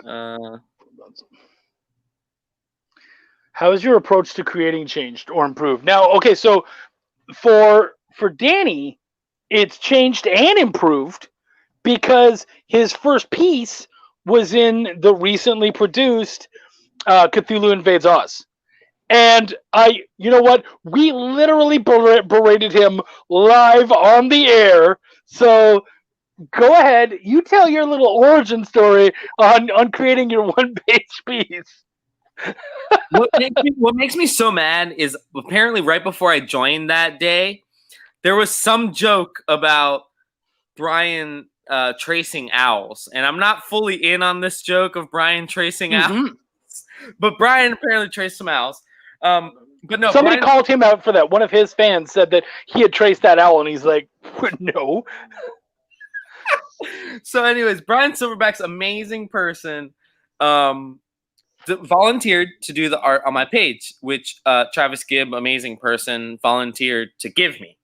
How has your approach to creating changed or improved? Now, okay, so for Danny, it's changed and improved because his first piece was in the recently produced Cthulhu Invades Oz. And you know what? We literally berated him live on the air. So go ahead. You tell your little origin story on creating your one-page piece. What makes me so mad is apparently right before I joined that day, there was some joke about Brian tracing owls. And I'm not fully in on this joke of Brian tracing owls. But Brian apparently traced some owls. But no, somebody called him out for that. One of his fans said that he had traced that owl, and he's like, no. So anyways, Brian Silverback's amazing person. volunteered to do the art on my page, which Travis Gibb, amazing person, volunteered to give me.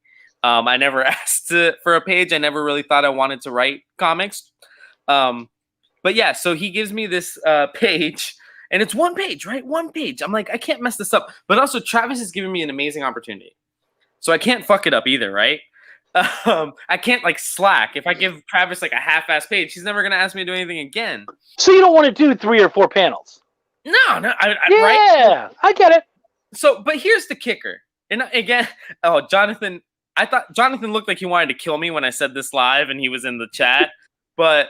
I never asked for a page. I never really thought I wanted to write comics. But yeah, so he gives me this page, and it's one page, right? One page. I'm like, I can't mess this up. But also, Travis is giving me an amazing opportunity. So I can't fuck it up either, right? I can't like slack. If I give Travis like a half-ass page, he's never going to ask me to do anything again. So you don't want to do 3 or 4 panels? No, Yeah, right? I get it. So, but here's the kicker. And again, Jonathan, I thought Jonathan looked like he wanted to kill me when I said this live and he was in the chat. But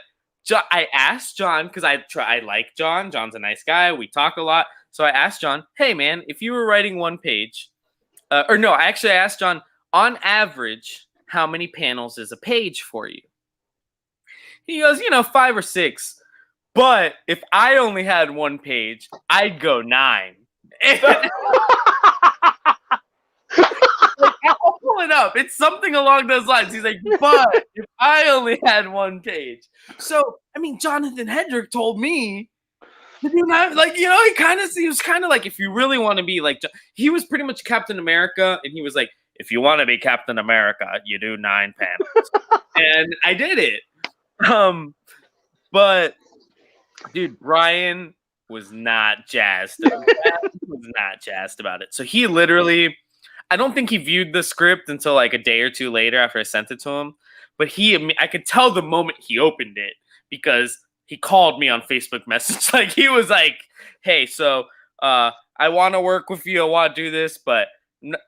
I asked John, because I like John. John's a nice guy. We talk a lot. So I asked John, hey, man, if you were writing one page, I asked John, on average, how many panels is a page for you? He goes, 5 or 6. But if I only had one page, I'd go 9. I'll pull it up. It's something along those lines. He's like, but if I only had one page. So, I mean, Jonathan Hedrick told me to do 9. Like, he was kind of like, if you really want to be like, he was pretty much Captain America. And he was like, if you want to be Captain America, you do 9 panels. And I did it. But dude, Ryan was not jazzed. About it. So he literally, I don't think he viewed the script until like a day or 2 later after I sent it to him. But I could tell the moment he opened it because he called me on Facebook Message. Like he was like, "Hey, so I want to work with you. I want to do this, but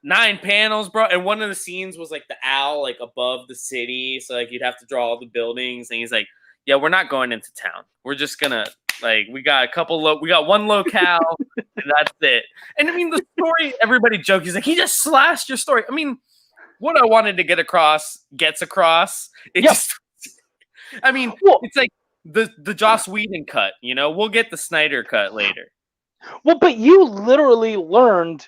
9 panels, bro." And one of the scenes was like the owl, like above the city, so like you'd have to draw all the buildings. And he's like, "Yeah, we're not going into town. We're just gonna." Like we got one locale and that's it. And I mean the story, everybody jokes. He's like, he just slashed your story. I mean, what I wanted to get across gets across. It's like the Joss Whedon cut, we'll get the Snyder cut later. Well, but you literally learned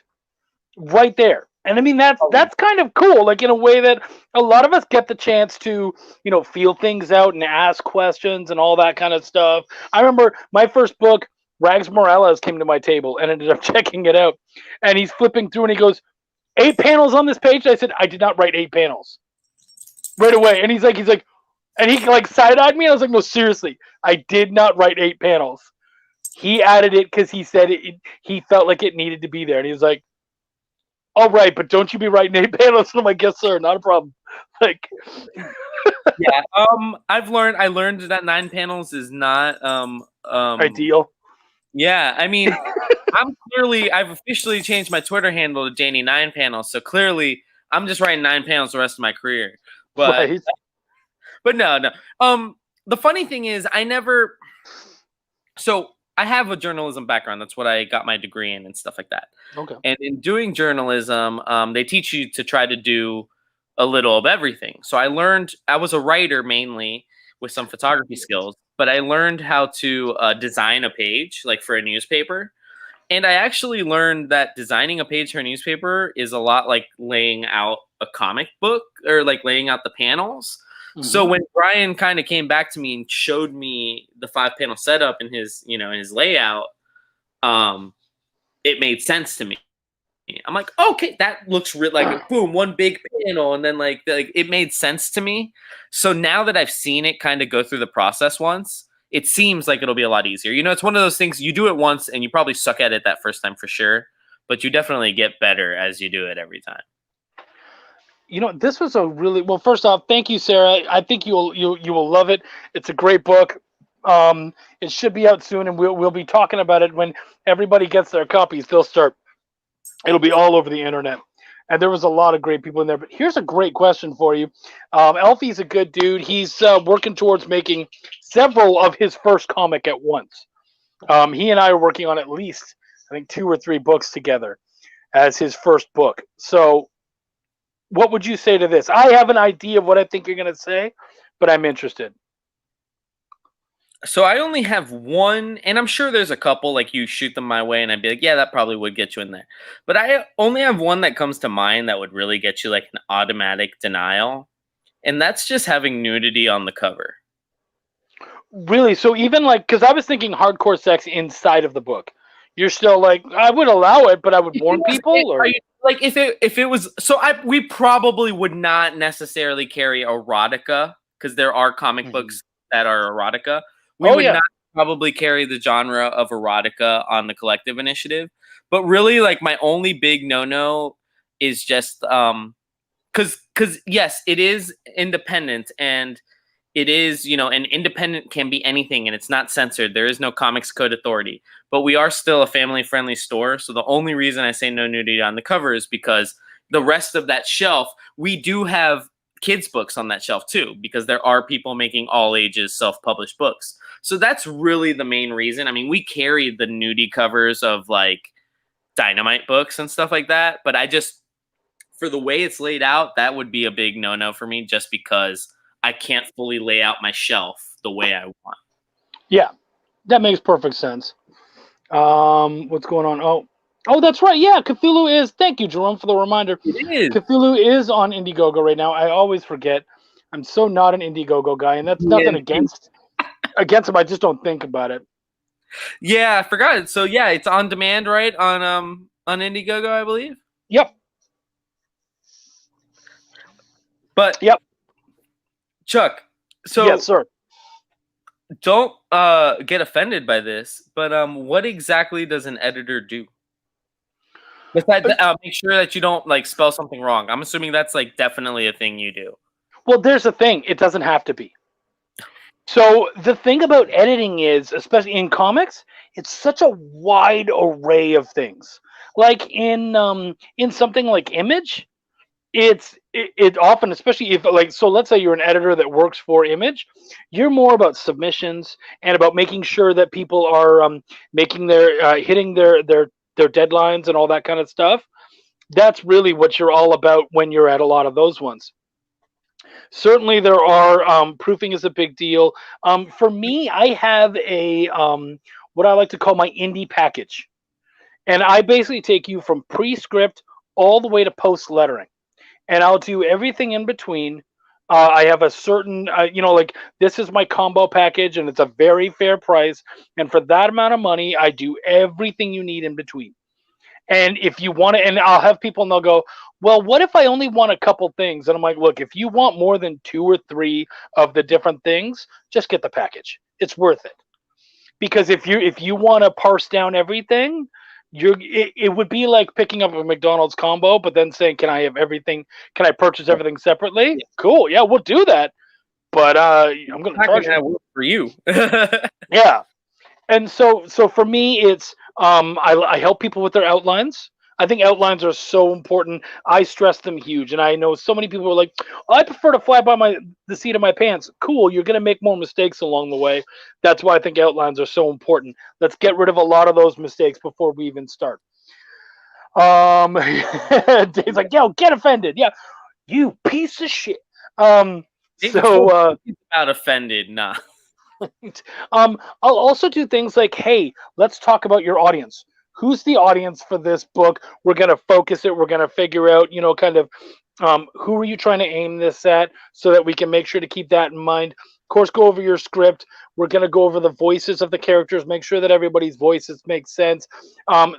right there. And I mean, that's kind of cool, like in a way that a lot of us get the chance to, feel things out and ask questions and all that kind of stuff. I remember my first book, Rags Morales, came to my table and ended up checking it out. And he's flipping through and he goes, 8 panels on this page? I said, I did not write 8 panels. Right away. And he's like, and he like side-eyed me. And I was like, no, seriously, I did not write 8 panels. He added it because he said he felt like it needed to be there. And he was like, all right, but don't you be writing 8 panels? And I'm like, yes, sir, not a problem. Like, yeah. I learned that 9 panels is not ideal. Yeah, I mean, I've officially changed my Twitter handle to Janie 9 panels. So clearly, I'm just writing 9 panels the rest of my career. But right. But no. The funny thing is, So I have a journalism background. That's what I got my degree in and stuff like that. Okay. And in doing journalism, they teach you to try to do a little of everything. So I was a writer mainly with some photography skills, but I learned how to design a page like for a newspaper. And I actually learned that designing a page for a newspaper is a lot like laying out a comic book or like laying out the panels. Mm-hmm. So when Brian kind of came back to me and showed me the 5-panel setup in his layout, it made sense to me. I'm like, okay, that looks like boom, one big panel, and then like it made sense to me. So now that I've seen it kind of go through the process once, it seems like it'll be a lot easier. It's one of those things you do it once and you probably suck at it that first time for sure, but you definitely get better as you do it every time. This was a really well. First off, thank you, Sarah. I think you will love it. It's a great book. It should be out soon, and we'll be talking about it when everybody gets their copies. It'll be all over the internet. And there was a lot of great people in there. But here's a great question for you. Alfie's a good dude. He's working towards making several of his first comic at once. He and I are working on at least, I think, 2 or 3 books together as his first book. So what would you say to this? I have an idea of what I think you're going to say, but I'm interested. So I only have one, and I'm sure there's a couple, like you shoot them my way and I'd be like, yeah, that probably would get you in there. But I only have one that comes to mind that would really get you like an automatic denial. And that's just having nudity on the cover. Really? So even like, because I was thinking hardcore sex inside of the book. You're still like, I would allow it, but I would warn people, or like if it was so we probably would not necessarily carry erotica because there are comic books that are erotica. We would not probably carry the genre of erotica on the Collective Initiative. But really, like, my only big no is just because yes, it is independent, and it is, and independent can be anything, and it's not censored. There is no Comics Code Authority, but we are still a family-friendly store. So the only reason I say no nudity on the cover is because the rest of that shelf, we do have kids' books on that shelf too, because there are people making all ages self-published books. So that's really the main reason. I mean, we carry the nudie covers of like Dynamite books and stuff like that, but I just, for the way it's laid out, that would be a big no for me, just because I can't fully lay out my shelf the way I want. Yeah, that makes perfect sense. What's going on? Oh, that's right. Yeah, Cthulhu is. Thank you, Jerome, for the reminder. It is. Cthulhu is on Indiegogo right now. I always forget. I'm so not an Indiegogo guy, and that's nothing against him. I just don't think about it. Yeah, I forgot. So yeah, it's on demand, right? On Indiegogo, I believe. Yep. But yep. Chuck, so yes, sir. Don't get offended by this, but what exactly does an editor do? Besides, make sure that you don't like spell something wrong. I'm assuming that's like definitely a thing you do. Well, there's the thing. It doesn't have to be. So the thing about editing is, especially in comics, it's such a wide array of things. Like in something like Image, it often, especially if like, so let's say you're an editor that works for Image, you're more about submissions and about making sure that people are making their hitting their deadlines and all that kind of stuff. That's really what you're all about when you're at a lot of those ones. Certainly there are proofing is a big deal. For me, I have a what I like to call my indie package, and I basically take you from pre-script all the way to post lettering, and I'll do everything in between. I have a certain, like this is my combo package, and it's a very fair price. And for that amount of money, I do everything you need in between. And if you want to, and I'll have people and they'll go, well, what if I only want a couple things? And I'm like, look, if you want more than 2 or 3 of the different things, just get the package. It's worth it. Because if you want to parse down everything, it would be like picking up a McDonald's combo, but then saying, can I have everything? Can I purchase everything separately? Yeah. Cool. Yeah, we'll do that. But I'm going to charge you for you. Yeah. And so for me, it's I help people with their outlines. I think outlines are so important. I stress them huge, and I know so many people are like, I prefer to fly by the seat of my pants. Cool, you're going to make more mistakes along the way. That's why I think outlines are so important. Let's get rid of a lot of those mistakes before we even start. Dave's like, yo, get offended. Yeah, you piece of shit. About offended, nah. I'll also do things like, hey, let's talk about your audience. Who's the audience for this book? We're going to focus it. We're going to figure out, kind of who are you trying to aim this at so that we can make sure to keep that in mind. Of course, go over your script. We're going to go over the voices of the characters, make sure that everybody's voices make sense.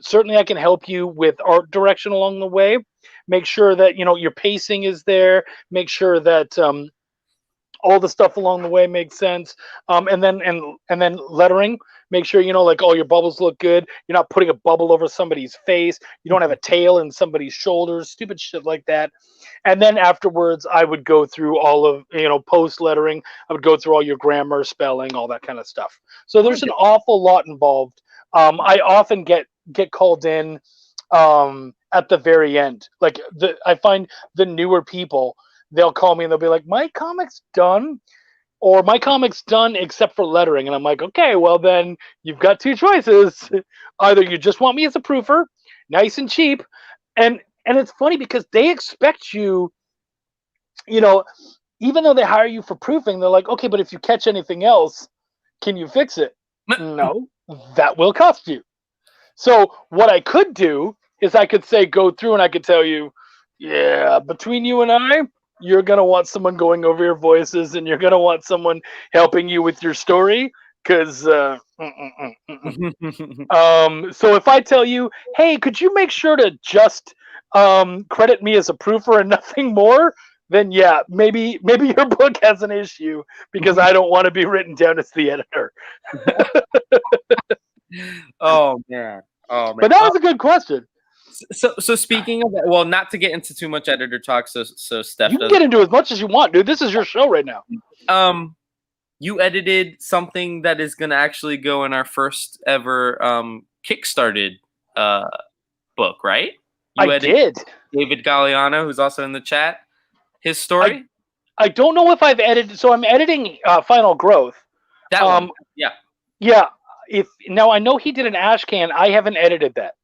Certainly, I can help you with art direction along the way. Make sure that, your pacing is there. Make sure that all the stuff along the way makes sense. And then lettering. Make sure, like all your bubbles look good. You're not putting a bubble over somebody's face. You don't have a tail in somebody's shoulders, stupid shit like that. And then afterwards, I would go through all of, post lettering. I would go through all your grammar, spelling, all that kind of stuff. So there's an awful lot involved. I often get called in at the very end. Like I find the newer people, they'll call me and they'll be like, my comic's done. Or my comic's done except for lettering. And I'm like, okay, well then you've got 2 choices. Either you just want me as a proofer, nice and cheap. And it's funny because they expect you, even though they hire you for proofing, they're like, okay, but if you catch anything else, can you fix it? No, that will cost you. So what I could do is I could say, go through and I could tell you, yeah, between you and I, you're going to want someone going over your voices and you're going to want someone helping you with your story because So if I tell you, hey, could you make sure to just credit me as a proofer and nothing more? Then yeah, maybe your book has an issue because I don't want to be written down as the editor. Oh man. Oh man. But that was a good question. So speaking of that, well, not to get into too much editor talk, so Steph You can doesn't. get into as much as you want, dude. This is your show right now. You edited something that is going to actually go in our first ever Kickstarted book, right? You I edited did. David Galliano, who's also in the chat. His story. I don't know if I've edited. So I'm editing Final Growth. That one. Yeah. Yeah. If now I know he did an ash can. I haven't edited that.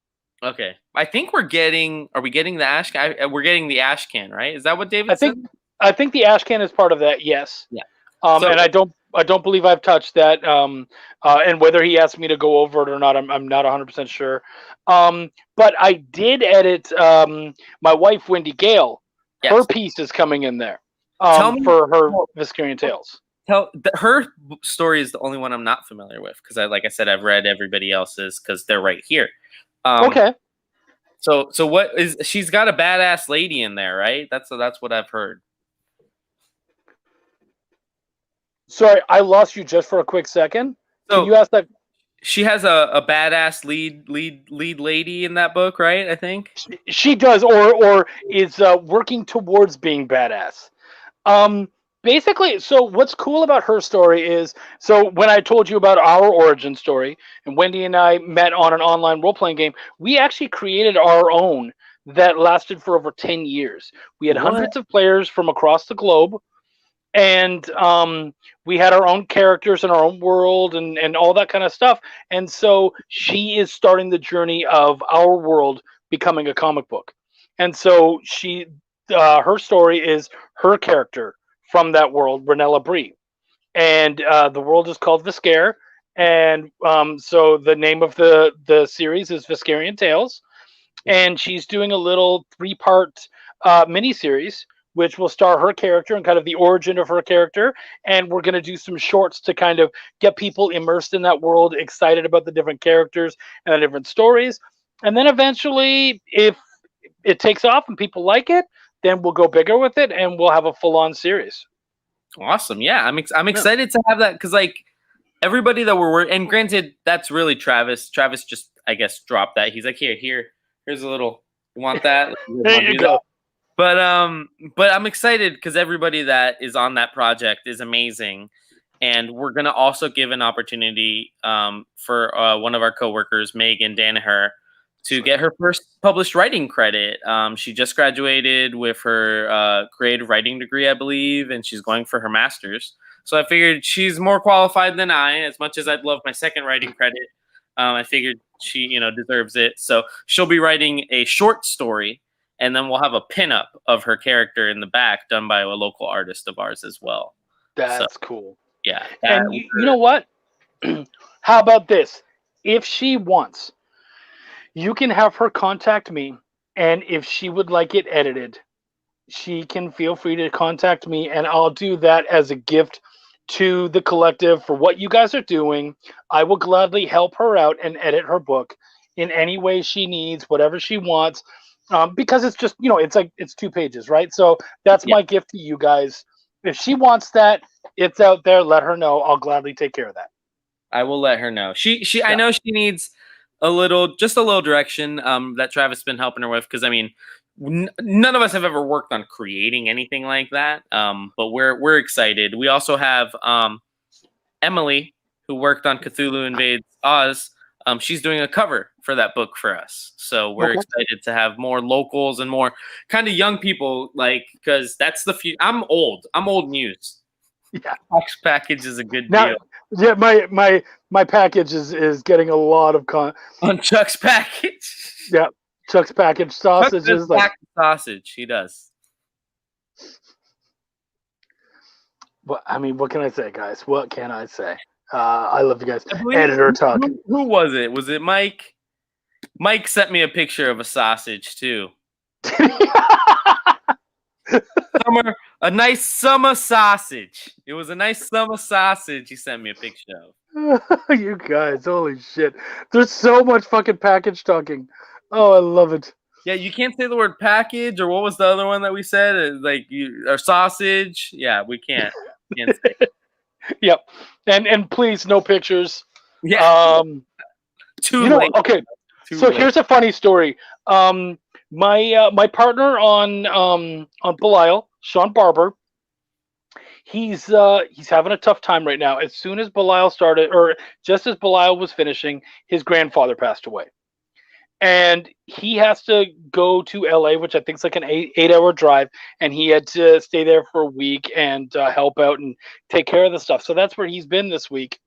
Okay. I think we're getting. Are we getting the ash? We're getting the ash can, right? Is that what David said? I think the ash can is part of that. Yes. Yeah. And I don't believe I've touched that. And whether he asked me to go over it or not, I'm not 100% sure. But I did edit my wife Wendy Gale. Yes. Her piece is coming in there for her Viscarian Tales. Her story is the only one I'm not familiar with because like I said, I've read everybody else's because they're right here. Okay. So what is she's got a badass lady in there, right? That's what I've heard. Sorry, I lost you just for a quick second. So can you ask that? She has a badass lead lady in that book, right? I think she does, or is working towards being badass. Basically, so what's cool about her story is, so when I told you about our origin story, and Wendy and I met on an online role-playing game, we actually created our own that lasted for over 10 years. We had hundreds of players from across the globe, and we had our own characters and our own world and all that kind of stuff. And so she is starting the journey of our world becoming a comic book. And so her story is her character from that world, Renella Bree. And the world is called Viscare. And so the name of the series is Viscarian Tales. And she's doing a little 3-part miniseries, which will star her character and kind of the origin of her character. And we're going to do some shorts to kind of get people immersed in that world, excited about the different characters and the different stories. And then eventually, if it takes off and people like it, then we'll go bigger with it and we'll have a full-on series. Awesome. Yeah, I'm excited to have that because like everybody that we're and granted that's really Travis. Travis just I guess dropped that. He's like here's a little. You want that? There you go. But I'm excited because everybody that is on that project is amazing, and we're gonna also give an opportunity for one of our coworkers, Megan Danaher, to get her first published writing credit. She just graduated with her creative writing degree, I believe, and she's going for her master's. So I figured she's more qualified than I, as much as I'd love my second writing credit. I figured she, deserves it. So she'll be writing a short story, and then we'll have a pinup of her character in the back done by a local artist of ours as well. That's cool. Yeah. And you know what? How about this? If she wants, you can have her contact me, and if she would like it edited, she can feel free to contact me, and I'll do that as a gift to the collective for what you guys are doing. I will gladly help her out and edit her book in any way she needs, whatever she wants, because it's just, it's 2 pages, right? So that's my gift to you guys. If she wants that, it's out there. Let her know. I'll gladly take care of that. I will let her know. I know she needs just a little direction that Travis has been helping her with, because I mean, none of us have ever worked on creating anything like that, but we're excited. We also have Emily, who worked on Cthulhu Invades Oz. She's doing a cover for that book for us, so we're excited to have more locals and more kind of young people, because that's the few. I'm old news. Yeah, Chuck's package is a good deal. Yeah, my package is getting a lot of on Chuck's package. Yeah, Chuck's package sausages. Sausage, he does. Well, I mean, what can I say, guys? What can I say? I love you guys. Editor talk. Who was it? Was it Mike? Mike sent me a picture of a sausage too. A nice summer sausage. It was a nice summer sausage he sent me a picture of. You guys, holy shit. There's so much fucking package talking. Oh, I love it. Yeah, you can't say the word package, or what was the other one that we said? Like or sausage. Yeah, we can't. Can't say. Yep. And please, no pictures. Yeah, Um, too late. okay. Too So late. here's a funny story. My partner on Belial, Sean Barber, he's having a tough time right now. As soon as Belial started, or just as Belial was finishing, his grandfather passed away, and he has to go to LA, which I think is like an 8 hour drive, and he had to stay there for a week and help out and take care of the stuff. So that's where he's been this week.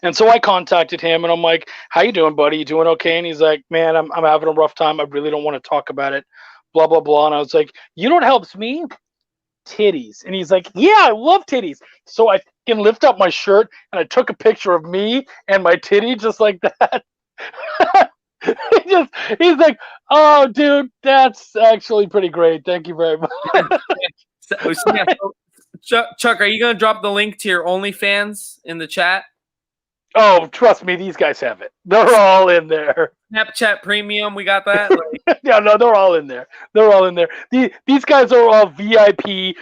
And so I contacted him and I'm like, "How you doing, buddy? You doing okay?" And he's like, "Man, I'm having a rough time. I really don't want to talk about it." Blah blah blah. And I was like, "You know what helps me? Titties." And he's like, "Yeah, I love titties." So I can lift up my shirt and I took a picture of me and my titty just like that. He's like, "Oh, dude, that's actually pretty great. Thank you very much." Chuck, are you gonna drop the link to your OnlyFans in the chat? Oh, trust me, these guys have it. They're all in there. Snapchat Premium, we got that. Yeah, no, they're all in there. They're all in there. These guys are all VIP,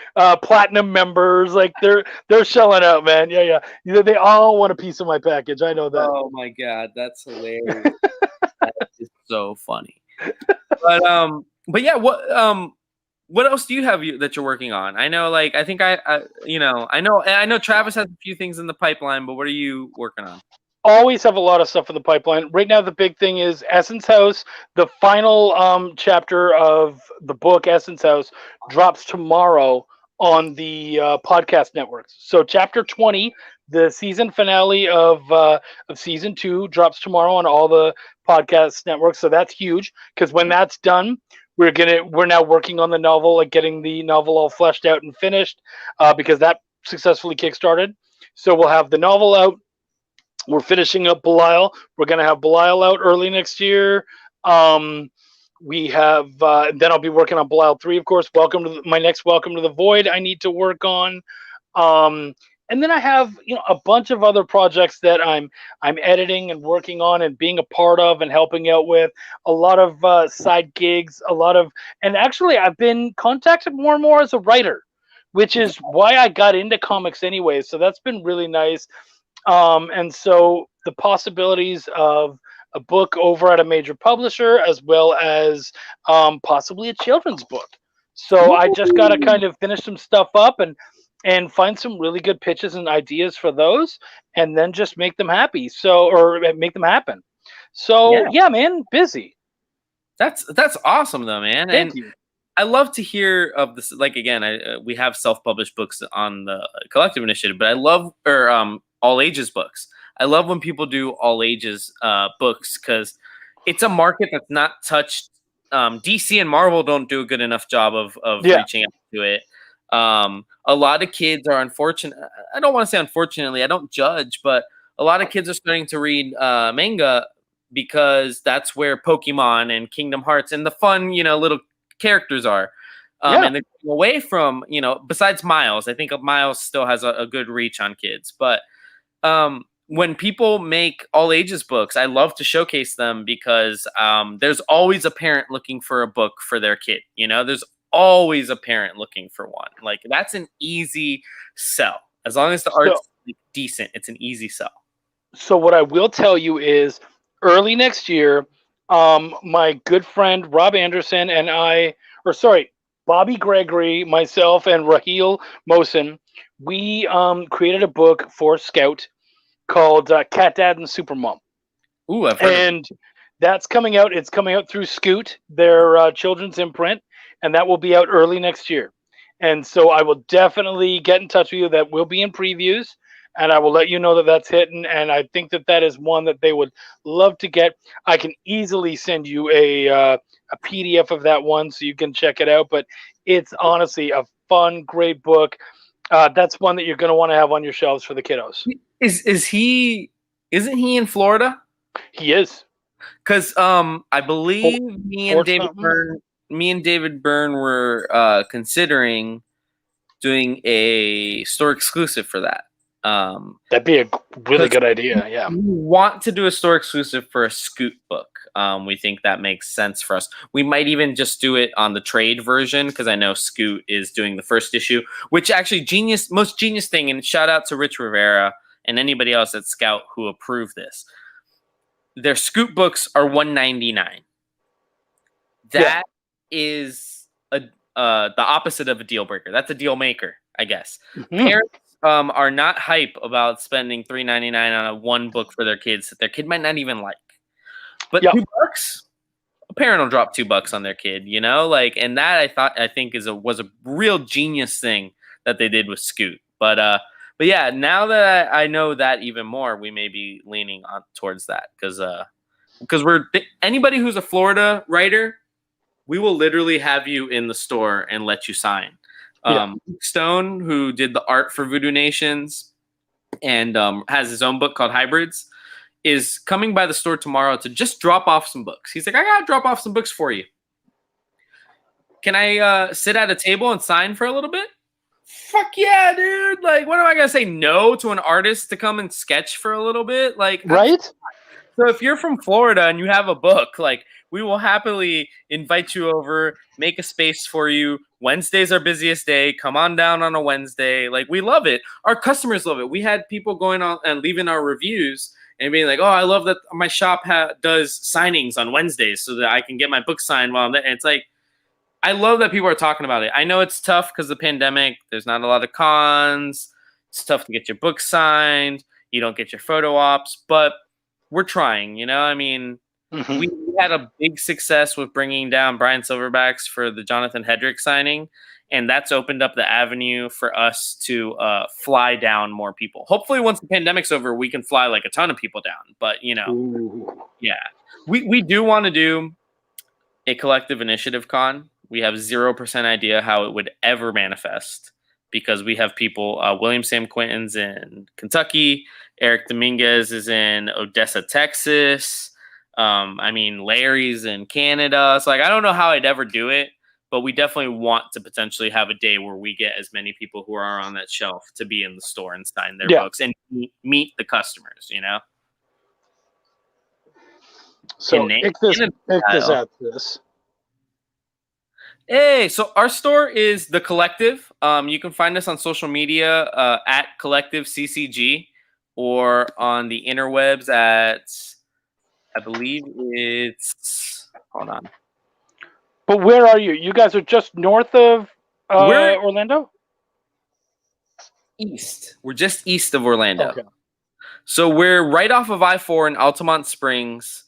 platinum members. Like they're shelling out, man. Yeah, yeah. They all want a piece of my package. I know that. Oh my god, that's hilarious. That is so funny. But yeah, what else do you have that you're working on? I know, like, I think I know Travis has a few things in the pipeline, but what are you working on? Always have a lot of stuff in the pipeline. Right now, the big thing is Essence House. The final chapter of the book Essence House drops tomorrow on the podcast networks. So chapter 20, the season finale of season 2, drops tomorrow on all the podcast networks. So that's huge because when that's done, we're now working on the novel, like getting the novel all fleshed out and finished, because that successfully kickstarted. So we'll have the novel out. We're finishing up Belial. We're going to have Belial out early next year. We have then I'll be working on Belial 3, of course. My next Welcome to the Void I need to work on. And then I have a bunch of other projects that I'm editing and working on and being a part of and helping out with. A lot of side gigs, and actually I've been contacted more and more as a writer, which is why I got into comics anyway. So that's been really nice. And so the possibilities of a book over at a major publisher, as well as possibly a children's book. So I just got to kind of finish some stuff up and find some really good pitches and ideas for those, and then just make them happy. Or make them happen. So yeah, man, busy. That's awesome though, man. Thank you. I love to hear of this. Like, again, we have self-published books on the Collective Initiative, but I love all ages books. I love when people do all ages books because it's a market that's not touched. DC and Marvel don't do a good enough job of reaching out to it. A lot of kids are unfortunate. I don't want to say unfortunately, I don't judge, but a lot of kids are starting to read manga because that's where Pokemon and Kingdom Hearts and the fun, little characters are. And they're going away from, besides Miles. I think Miles still has a good reach on kids. But when people make all ages books, I love to showcase them because there's always a parent looking for a book for their kid. There's always a parent looking for one. Like, that's an easy sell. As long as the art's decent, it's an easy sell. So what I will tell you is early next year, my good friend Rob Anderson and Bobby Gregory, myself, and Raheel Mosin, we created a book for Scout called Cat Dad and Super Mom. Ooh, I've heard and that's coming out. It's coming out through Scoot, their children's imprint, and that will be out early next year. And so I will definitely get in touch with you. That will be in previews, and I will let you know that that's hitting. And I think that is one that they would love to get. I can easily send you a PDF of that one so you can check it out. But it's honestly a fun, great book. That's one that you're going to want to have on your shelves for the kiddos. Isn't he in Florida? He is. Because I believe me and David Byrne were considering doing a store exclusive for that. That'd be a really good idea. Yeah. We want to do a store exclusive for a Scoot book. We think that makes sense for us. We might even just do it on the trade version because I know Scoot is doing the first issue, which actually most genius thing. And shout out to Rich Rivera and anybody else at Scout who approved this. Their Scoot books are $1.99. That is the opposite of a deal breaker. That's a deal maker, I guess. Parents are not hype about spending $3.99 on a one book for their kids that their kid might not even like. But $2, a parent will drop $2 on their kid, you know, like, and that I think was a real genius thing that they did with Scoot. But yeah, now that I know that even more, we may be leaning on towards that because anybody who's a Florida writer, we will literally have you in the store and let you sign. Stone, who did the art for Voodoo Nations and has his own book called Hybrids, is coming by the store tomorrow to just drop off some books. He's like, I gotta drop off some books for you. Can I sit at a table and sign for a little bit? Fuck yeah, dude. Like, what am I gonna say no to an artist to come and sketch for a little bit? Like, right? So if you're from Florida and you have a book, like, we will happily invite you over, make a space for you. Wednesday's our busiest day. Come on down on a Wednesday. Like, we love it. Our customers love it. We had people going on and leaving our reviews and being like, oh, I love that my shop does signings on Wednesdays so that I can get my book signed while I'm there. And it's like, I love that people are talking about it. I know it's tough because of the pandemic. There's not a lot of cons. It's tough to get your book signed. You don't get your photo ops, but we're trying, you know? I mean, we had a big success with bringing down Brian Silverbacks for the Jonathan Hedrick signing, and that's opened up the avenue for us to fly down more people. Hopefully, once the pandemic's over, we can fly like a ton of people down. But, you know, yeah. We do want to do a collective initiative con. We have 0% idea how it would ever manifest because we have people, William Sam Quinton's in Kentucky, Eric Dominguez is in Odessa, Texas. I mean, Larry's in Canada. So, like, I don't know how I'd ever do it, but we definitely want to potentially have a day where we get as many people who are on that shelf to be in the store and sign their books and meet the customers, you know? So, pick this at this. Hey, so our store is The Collective. You can find us on social media at Collective CCG or on the interwebs at, I believe it's, hold on. But where are you? You guys are just north of Orlando? East. We're just east of Orlando. Okay. So we're right off of I-4 in Altamont Springs.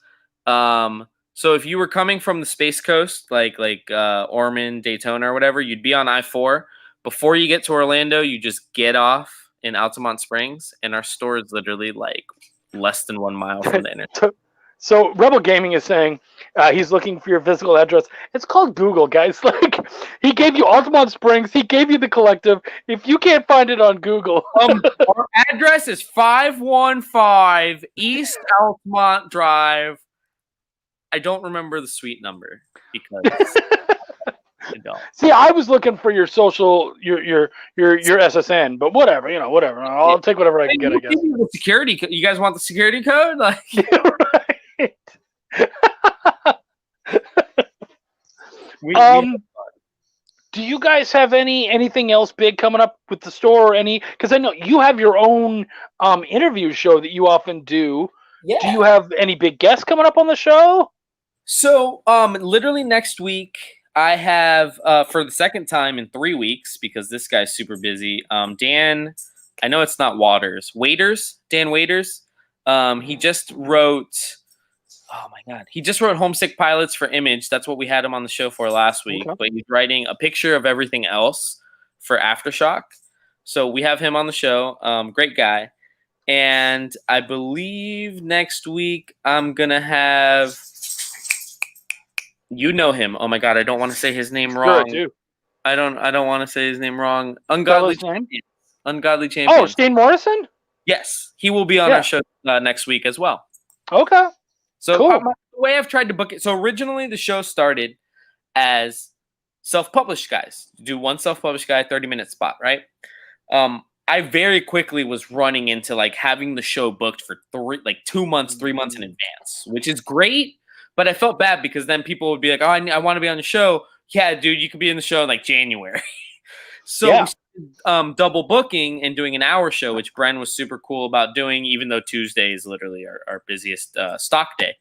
So if you were coming from the Space Coast, like Ormond, Daytona, or whatever, you'd be on I-4. Before you get to Orlando, you just get off in Altamont Springs, and our store is literally like less than 1 mile from the internet. So Rebel Gaming is saying he's looking for your physical address. It's called Google, guys. Like, he gave you Altamont Springs. He gave you The Collective. If you can't find it on Google. Our address is 515 East Altamont Drive. I don't remember the suite number because I don't. See, I was looking for your social, your SSN, but whatever, whatever. I'll take whatever I can get, I guess. The security. You guys want the security code? Like, right. Do you guys have anything else big coming up with the store? Or because I know you have your own interview show that you often do. Yeah. Do you have any big guests coming up on the show? So, literally next week, I have, for the second time in 3 weeks, because this guy's super busy, Dan, I know it's not Dan Waiters. He just wrote, he just wrote Homesick Pilots for Image. That's what we had him on the show for last week. Okay. But he's writing a picture of everything else for Aftershock. So we have him on the show. Great guy. And I believe next week I'm going to have... You know him. Oh my God, I don't want to say his name wrong. Sure, I don't want to say his name wrong. Ungodly Champions. Oh, Stain Morrison? Yes, he will be on our show next week as well. Okay. So cool. The way I've tried to book it. So originally the show started as self-published guys. Do one self-published guy, 30-minute spot, right? I very quickly was running into like having the show booked for 2 months, 3 months in advance, which is great. But I felt bad because then people would be like, "Oh, I want to be on the show." Yeah, dude, you could be in the show in like January. So Yeah. we started, double booking and doing an hour show, which Bren was super cool about doing, even though Tuesday is literally our busiest stock day.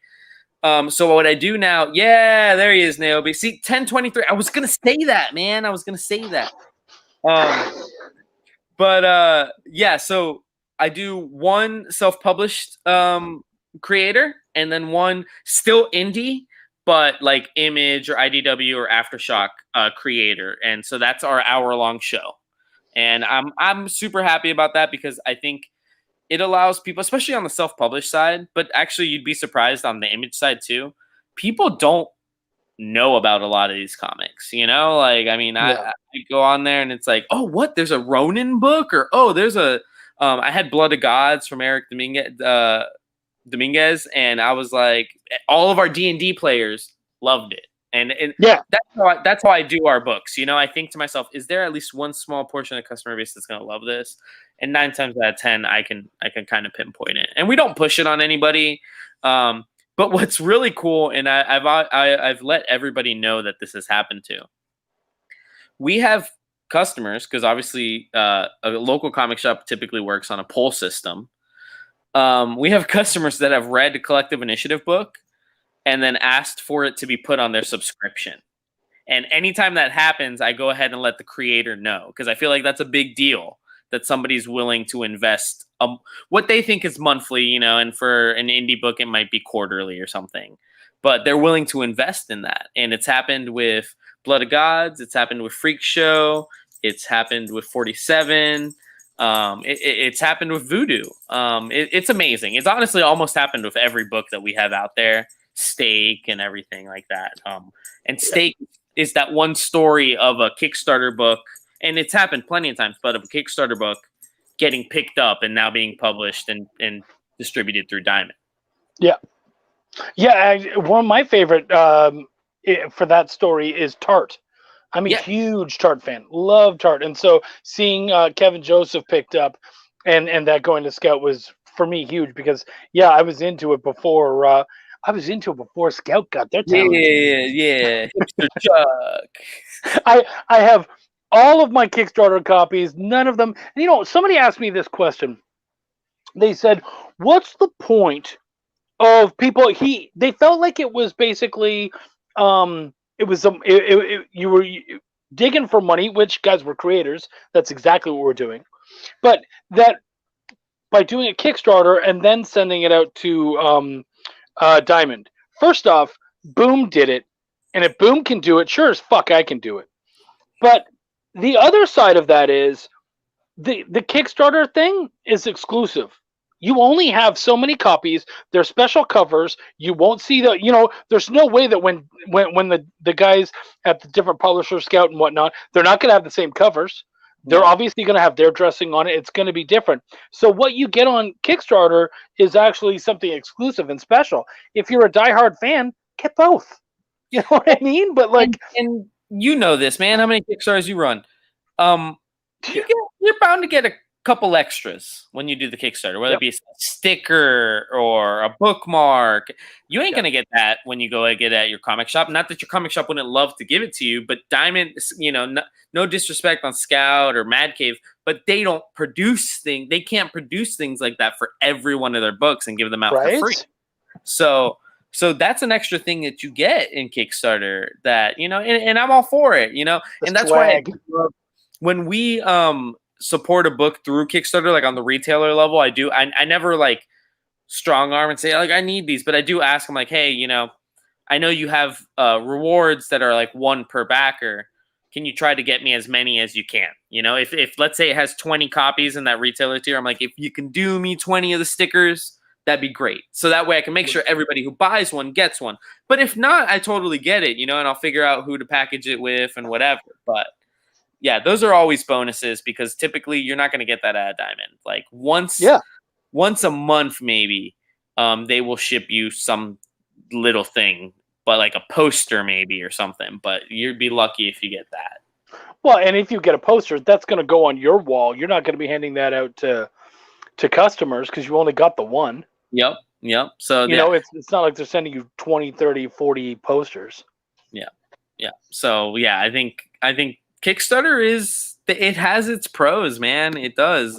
So what I do now, yeah, there he is, Naomi. See, 10:23. I was gonna say that, man. I was gonna say that. But yeah, so I do one self-published creator and then one still indie, but like Image or IDW or Aftershock creator. And so that's our hour-long show. And I'm super happy about that because I think it allows people, especially on the self-published side, but actually you'd be surprised on the Image side too. People don't know about a lot of these comics, like, I mean, I go on there and it's like, oh, what, there's a Ronin book, or oh, there's a I had Blood of Gods from Eric Dominguez, and I was like, all of our D&D players loved it, and Yeah. that's how I do our books. I think to myself, is there at least one small portion of the customer base that's going to love this? And 9 times out of 10 I can kind of pinpoint it, and we don't push it on anybody. But what's really cool, and I've let everybody know that this has happened to. We have customers, because obviously a local comic shop typically works on a pull system. We have customers that have read the Collective Initiative book and then asked for it to be put on their subscription. And anytime that happens, I go ahead and let the creator know, because I feel like that's a big deal, that somebody's willing to invest what they think is monthly, and for an indie book, it might be quarterly or something, but they're willing to invest in that. And it's happened with Blood of Gods. It's happened with Freak Show. It's happened with 47. It's happened with Voodoo. It's amazing. It's honestly almost happened with every book that we have out there, Stake and everything like that. And Stake is that one story of a Kickstarter book, and it's happened plenty of times, but of a Kickstarter book getting picked up and now being published and distributed through Diamond. Yeah. One of my favorite for that story is Tart. I'm a huge Tart fan. Love Tart. And so seeing Kevin Joseph picked up and that going to Scout was for me huge, because I was into it before Scout got their talent. Yeah. Hipster Chuck. I have all of my Kickstarter copies, none of them. Somebody asked me this question. They said, what's the point of people? They felt like it was basically, you were digging for money, which, guys, we're creators. That's exactly what we're doing. But that by doing a Kickstarter and then sending it out to Diamond, first off, Boom did it. And if Boom can do it, sure as fuck I can do it. But the other side of that is the Kickstarter thing is exclusive. You only have so many copies. They're special covers. You won't see there's no way that when the guys at the different publisher Scout and whatnot, they're not going to have the same covers. They're obviously going to have their dressing on it. It's going to be different. So what you get on Kickstarter is actually something exclusive and special. If you're a diehard fan, get both. You know what I mean? But and you know this, man. How many Kickstarters you run? You're bound to get a couple extras when you do the Kickstarter, whether it be a sticker or a bookmark. You ain't gonna get that when you go and get it at your comic shop. Not that your comic shop wouldn't love to give it to you, but Diamond, no disrespect on Scout or Mad Cave, but they don't produce things. They can't produce things like that for every one of their books and give them out for free. So that's an extra thing that you get in Kickstarter that, and I'm all for it, and that's why when we support a book through Kickstarter, like on the retailer level, I never like strong arm and say like, I need these, but I do ask them like, hey, I know you have rewards that are like one per backer. Can you try to get me as many as you can? If let's say it has 20 copies in that retailer tier, I'm like, if you can do me 20 of the stickers, that'd be great. So that way I can make sure everybody who buys one gets one. But if not, I totally get it, and I'll figure out who to package it with and whatever. But yeah, those are always bonuses, because typically you're not going to get that at Diamond. Like once a month, maybe, they will ship you some little thing, but like a poster maybe or something. But you'd be lucky if you get that. Well, and if you get a poster, that's going to go on your wall. You're not going to be handing that out to customers because you only got the one. Yep. So You know, it's not like they're sending you 20, 30, 40 posters. Yeah. So yeah, I think Kickstarter it has its pros, man. It does.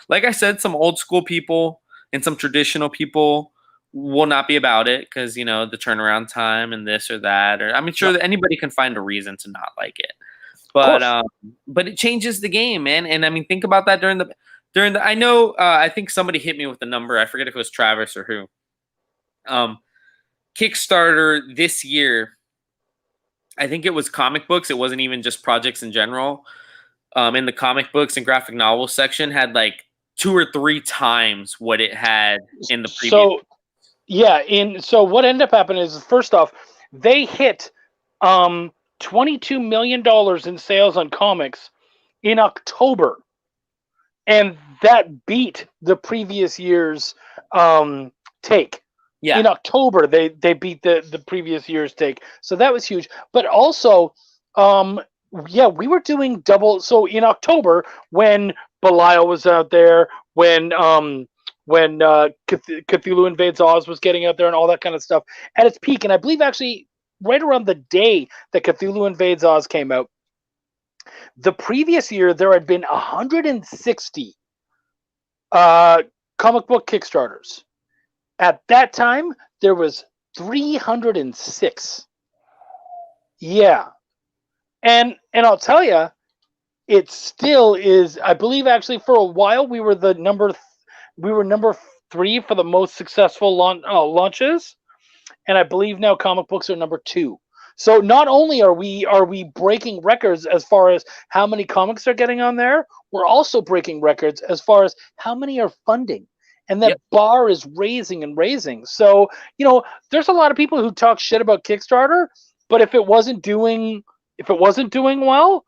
Like I said, some old school people and some traditional people will not be about it because the turnaround time and this or that, or I'm sure that anybody can find a reason to not like it. But it changes the game, man. And I mean, think about that during the. I know. I think somebody hit me with the number. I forget if it was Travis or who. Kickstarter this year. I think it was comic books. It wasn't even just projects in general. In the comic books and graphic novel section, had like 2 or 3 times what it had in the previous. So, yeah. So what ended up happening is, first off, they hit $22 million in sales on comics in October, and that beat the previous year's take. Yeah. In October, they beat the previous year's take, so that was huge. But also, we were doing double. So in October, when Belial was out there, when Cthulhu Invades Oz was getting out there, and all that kind of stuff at its peak, and I believe actually right around the day that Cthulhu Invades Oz came out, the previous year there had been 160 comic book Kickstarters. At that time, there was 306. Yeah. And I'll tell you, it still is. I believe actually for a while we were number 3 for the most successful launches, and I believe now comic books are number 2. So not only are we breaking records as far as how many comics are getting on there, we're also breaking records as far as how many are funding. And that bar is raising and raising. So, there's a lot of people who talk shit about Kickstarter, but if it wasn't doing well,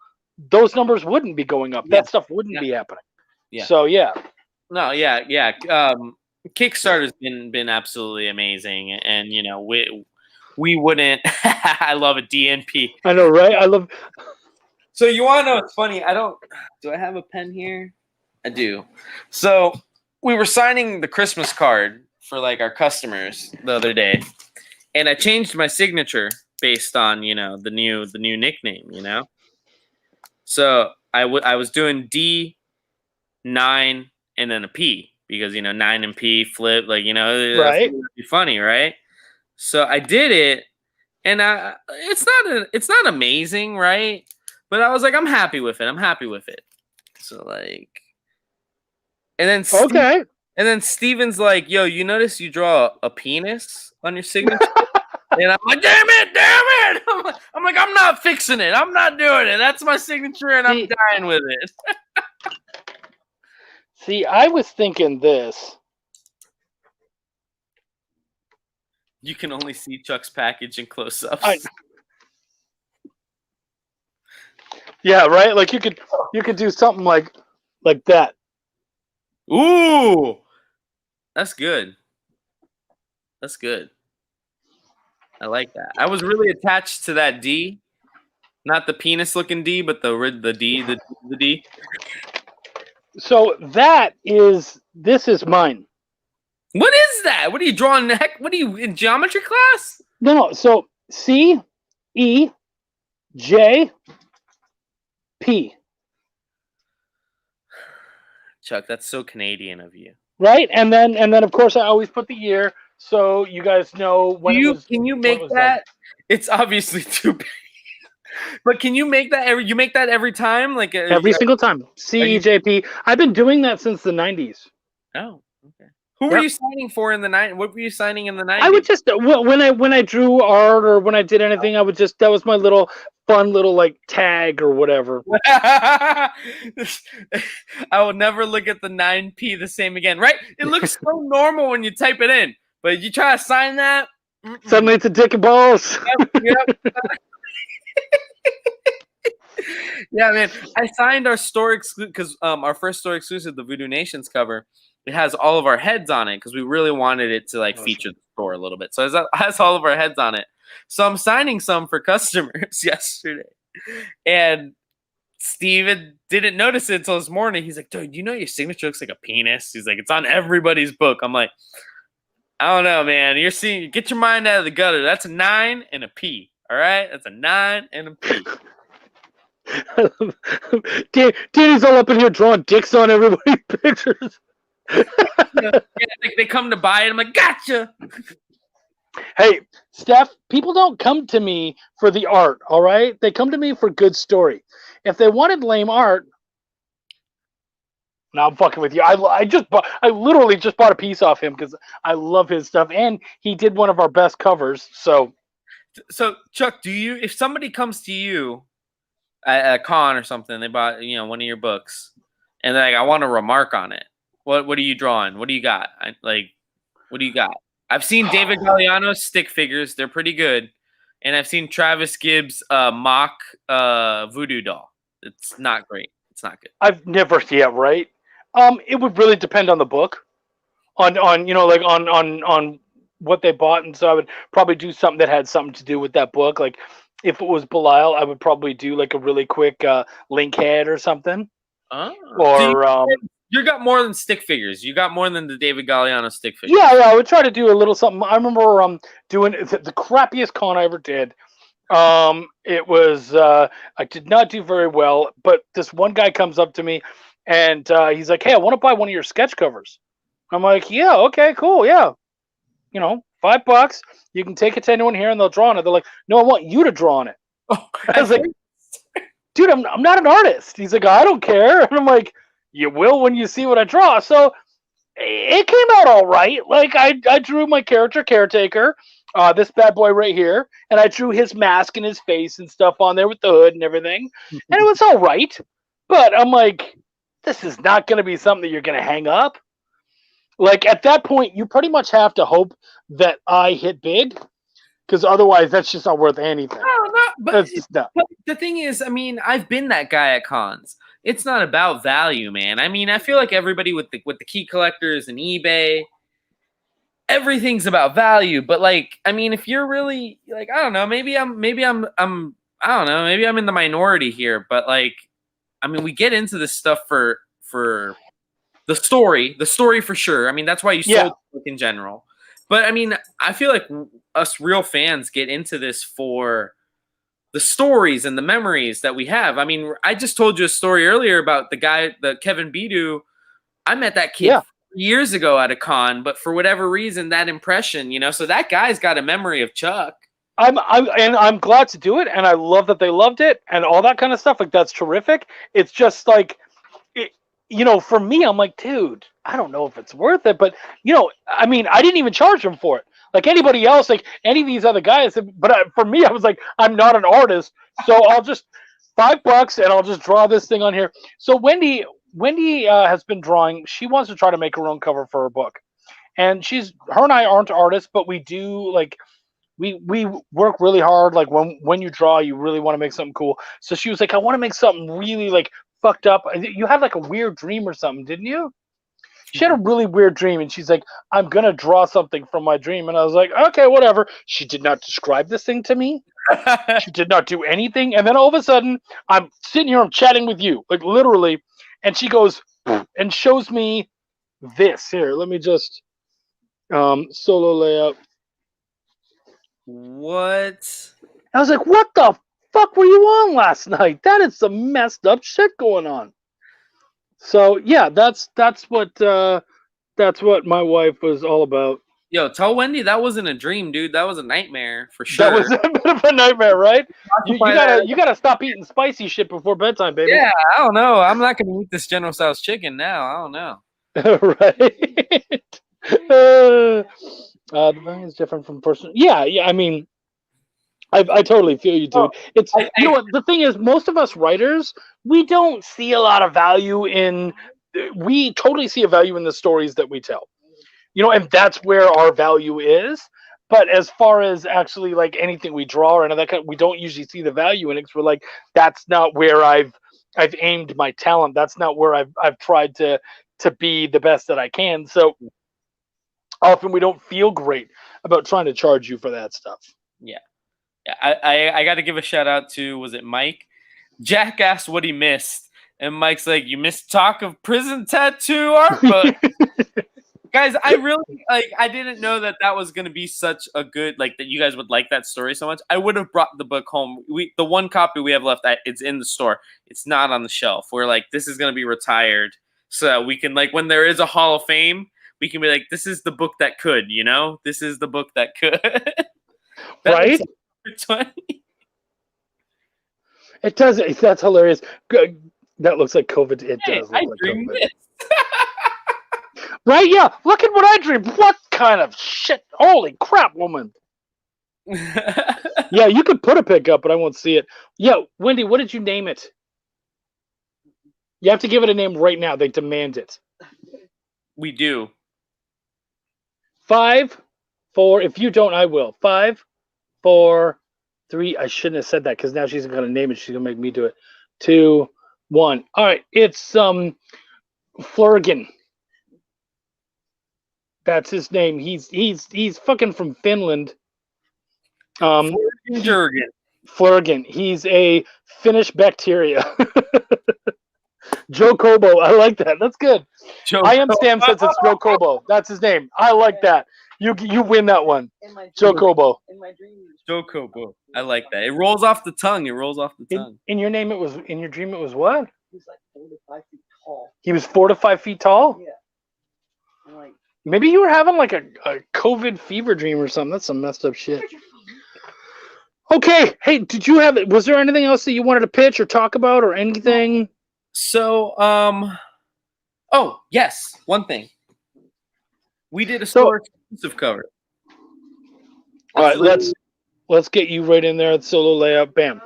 those numbers wouldn't be going up. That stuff wouldn't be happening. Yeah. So yeah. No, yeah. Kickstarter's been absolutely amazing, and we wouldn't. I love a DNP. I know, right? I love. So you want to know what's funny? Do I have a pen here? I do. So we were signing the Christmas card for like our customers the other day, and I changed my signature based on the new nickname. So I was doing D, 9, and then a P because 9 and P flip right. Be funny, right? So I did it, and it's not amazing, right? But I was like, I'm happy with it. So like. And then Steven's like, yo, you notice you draw a penis on your signature? And I'm like, damn it. I'm like, I'm not fixing it. I'm not doing it. That's my signature, and I'm dying with it. See, I was thinking this. You can only see Chuck's package in close-ups. Yeah, right? Like you could do something like that. Ooh, that's good. I like that. I was really attached to that D, not the penis-looking D, but the D. So this is mine. What is that? What are you drawing? What are you in geometry class? No. So C, E, J, P. Chuck, that's so Canadian of you. Right, and then of course I always put the year so you guys know when it was. Can you make that? It's obviously too big. But can you make that every time? Like every single time. CEJP. I've been doing that since the 90s. Oh, okay. Who were you signing for in the 90s? What were you signing in the 90s? I would just when I drew art or when I did anything, I would just that was my little fun little like tag or whatever. I will never look at the 9P the same again, right? It looks so normal when you type it in, but you try to sign that. Suddenly it's a dick and balls. Yep. Yeah, man. I signed our store exclusive because our first store exclusive, the Voodoo Nations cover, it has all of our heads on it because we really wanted it to feature the store a little bit. So it has all of our heads on it. So I'm signing some for customers yesterday, and Steven didn't notice it until this morning. He's like, dude, you know your signature looks like a penis? He's like, it's on everybody's book. I'm like, I don't know, man. You're seeing, get your mind out of the gutter. That's a 9 and a P. All right? That's a 9 and a P. Danny's all up in here drawing dicks on everybody's pictures. Yeah, they come to buy it. I'm like, gotcha. Hey, Steph, people don't come to me for the art, all right? They come to me for good story. If they wanted lame art, no, I'm fucking with you. I literally just bought a piece off him because I love his stuff, and he did one of our best covers. So Chuck, if somebody comes to you at a con or something, they bought one of your books, and they're like, I want a remark on it. What are you drawing? What do you got? What do you got? I've seen David Galliano's stick figures; they're pretty good, and I've seen Travis Gibbs' mock voodoo doll. It's not great. It's not good. I've never, yeah, right. It would really depend on the book, on on what they bought, and so I would probably do something that had something to do with that book. Like if it was Belial, I would probably do like a really quick link head or something. Oh. Or you got more than stick figures. You got more than the David Galliano stick figures. Yeah, I would try to do a little something. I remember doing the crappiest con I ever did. It was I did not do very well, but this one guy comes up to me and he's like, "Hey, I want to buy one of your sketch covers." I'm like, "Yeah, okay, cool, yeah. $5. You can take it to anyone here and they'll draw on it." They're like, "No, I want you to draw on it." I was like, "Dude, I'm not an artist." He's like, "I don't care." And I'm like, "You will when you see what I draw." So it came out all right. Like I drew my character caretaker, this bad boy right here, and I drew his mask and his face and stuff on there with the hood and everything, and it was all right. But I'm like, this is not going to be something that you're going to hang up. Like at that point, you pretty much have to hope that I hit big, because otherwise, that's just not worth anything. No, That's just not. But the thing is, I mean, I've been that guy at cons. It's not about value, man. I mean, I feel like everybody with the key collectors and eBay, everything's about value. But like, I mean, if you're really like, I don't know, maybe I'm I don't know, maybe I'm in the minority here. But like, I mean, we get into this stuff for the story for sure. I mean, that's why you sold the book in general. But I mean, I feel like us real fans get into this for the stories and the memories that we have. I mean, I just told you a story earlier about the Kevin Bidu. I met that kid years ago at a con, but for whatever reason, that impression, so that guy's got a memory of Chuck. I'm glad to do it, and I love that they loved it and all that kind of stuff. Like that's terrific. It's just like, for me, I'm like, dude, I don't know if it's worth it, but I mean, I didn't even charge him for it. Like anybody else, like any of these other guys, but for me, I was like, I'm not an artist, so I'll just $5 and I'll just draw this thing on here. So Wendy has been drawing. She wants to try to make her own cover for her book, and her and I aren't artists, but we do like we work really hard. Like when you draw, you really want to make something cool. So she was like, I want to make something really like fucked up. You had like a weird dream or something, didn't you? She had a really weird dream, and she's like, I'm going to draw something from my dream. And I was like, okay, whatever. She did not describe this thing to me. She did not do anything. And then all of a sudden, I'm sitting here, I'm chatting with you, like literally. And she goes and shows me this. Here, let me just solo layout. What? I was like, what the fuck were you on last night? That is some messed up shit going on. So yeah, that's what my wife was all about. Yo, tell Wendy that wasn't a dream, dude. That was a nightmare for sure. That was a bit of a nightmare, right? You gotta stop eating spicy shit before bedtime, baby. Yeah, I don't know. I'm not gonna eat this General Tso's chicken now. I don't know. Right. The thing is different from person. Yeah. I mean, I totally feel you, dude. It's you know what the thing is. Most of us writers, we don't see a lot of value in. We totally see a value in the stories that we tell, and that's where our value is. But as far as actually like anything we draw or anything that kind, we don't usually see the value in it. 'Cause we're like, that's not where I've aimed my talent. That's not where I've tried to be the best that I can. So often we don't feel great about trying to charge you for that stuff. Yeah. I got to give a shout out to, was it Mike, Jack asked what he missed, and Mike's like, "You missed talk of prison tattoo art book." Guys, I really I didn't know that was going to be such a good that you guys would like that story so much. I would have brought the book home. The one copy we have left, it's in the store. It's not on the shelf. We're like, this is going to be retired, so we can when there is a Hall of Fame, we can be like, this is the book that could, this is the book that could. Right? 20. It does. That's hilarious. Good. That looks like COVID. It Hey, does look I like dreamed COVID. this. Right? Yeah. Look at what I dreamed. What kind of shit? Holy crap, woman. Yeah, you could put a pic up, but I won't see it. Yeah, Wendy, what did you name it? You have to give it a name right now. They demand it. We do. 5, 4. If you don't, I will. 5, 4, 3. I shouldn't have said that because now she's gonna name it. She's gonna make me do it. 2, 1. All right. It's Flurgan. That's his name. He's fucking from Finland. Jurgen. Flurgan. He's a Finnish bacteria. Joe Kobo. I like that. That's good. I am Stam says it's Joe Kobo. That's his name. I like that. You win that one. Joe Kobo. In my dream. Joe Kobo. I like that. It rolls off the tongue. In your name, in your dream, it was what? He was like 4 to 5 feet tall. He was 4 to 5 feet tall. Yeah. I'm like, Maybe you were having like a COVID fever dream or something. That's some messed up shit. Okay. Hey, was there anything else that you wanted to pitch or talk about or anything? So, oh, yes, one thing. We did a store exclusive cover. All right, let's get you right in there. Solo layout. Bam.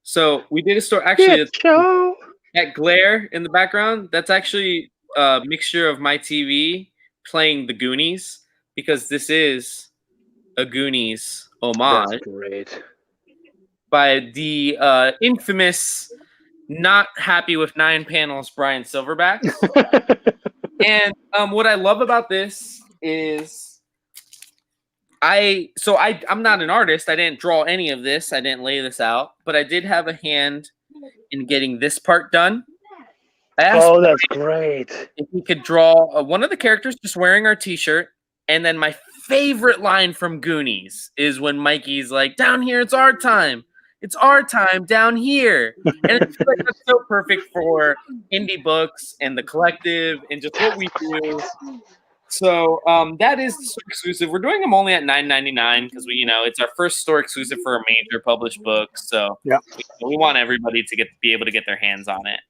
So we did a store. Actually, show. that glare in the background, that's actually a mixture of my TV playing the Goonies, because this is a Goonies homage. That's great. By the infamous, not happy with 9 panels, Brian Silverback. And what I love about this is I'm not an artist. I didn't draw any of this. I didn't lay this out, but I did have a hand in getting this part done. I asked that's great. if he could draw one of the characters just wearing our t-shirt. And then my favorite line from Goonies is when Mikey's like, down here, it's our time. It's our time down here. And it's like that's so perfect for indie books and the collective and just what we do. So that is the store exclusive. We're doing them only at $9.99 because it's our first store exclusive for a major published book. So yeah, we want everybody to be able to get their hands on it.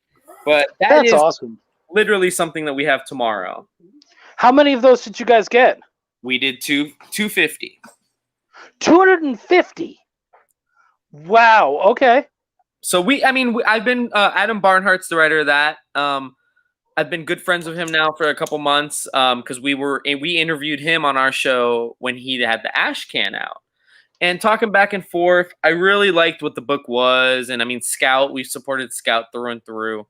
But that's awesome. Literally something that we have tomorrow. How many of those did you guys get? We did 250. 250. Wow. Okay. So I've been Adam Barnhart's the writer of that. I've been good friends with him now for a couple months because we interviewed him on our show when he had the Ash Can out, and talking back and forth. I really liked what the book was, and Scout. We supported Scout through and through.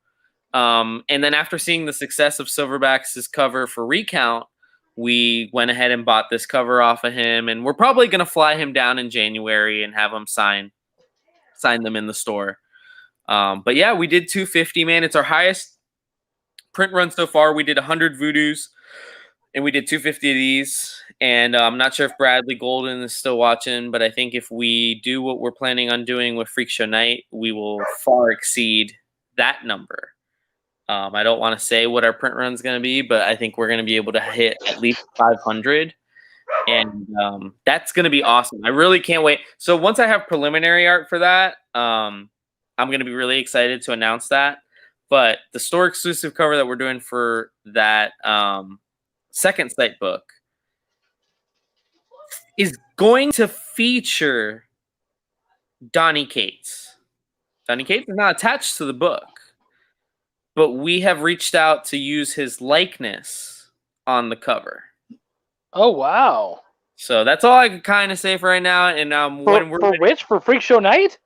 And then after seeing the success of Silverback's cover for Recount, we went ahead and bought this cover off of him, and we're probably going to fly him down in January and have him sign them in the store. But yeah, we did 250, man. It's our highest print run so far. We did 100 Voodoos, and we did 250 of these. And I'm not sure if Bradley Golden is still watching, but I think if we do what we're planning on doing with Freak Show Night, we will far exceed that number. I don't want to say what our print run is going to be, but I think we're going to be able to hit at least 500. And that's going to be awesome. I really can't wait. So once I have preliminary art for that, I'm going to be really excited to announce that. But the store exclusive cover that we're doing for that second sight book is going to feature Donnie Cates. Donnie Cates is not attached to the book, but we have reached out to use his likeness on the cover. Oh, wow. So that's all I can kind of say for right now. And for Freak Show Night?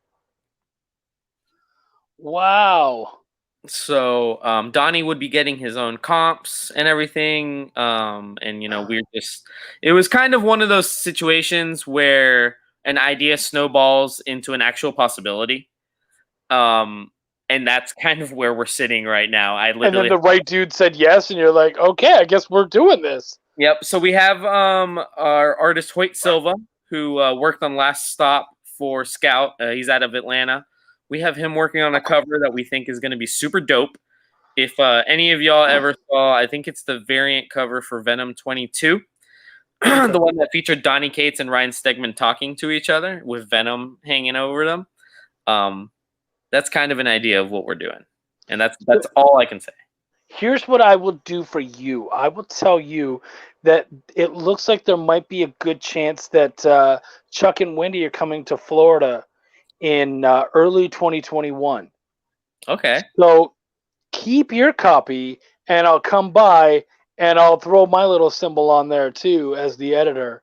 Wow. So Donnie would be getting his own comps and everything. And it was kind of one of those situations where an idea snowballs into an actual possibility. And that's kind of where we're sitting right now. I And then literally the right dude said yes, and you're like, okay, I guess we're doing this. Yep. So we have our artist Hoyt Silva, who worked on Last Stop for Scout. He's out of Atlanta. We have him working on a cover that we think is going to be super dope. If any of y'all ever saw, I think it's the variant cover for Venom 22, the one that featured Donny Cates and Ryan Stegman talking to each other with Venom hanging over them. That's kind of an idea of what we're doing, and that's all I can say. Here's what I will do for you. I will tell you that it looks like there might be a good chance that Chuck and Wendy are coming to Florida in early 2021. Okay. So keep your copy, and I'll come by and I'll throw my little symbol on there too as the editor,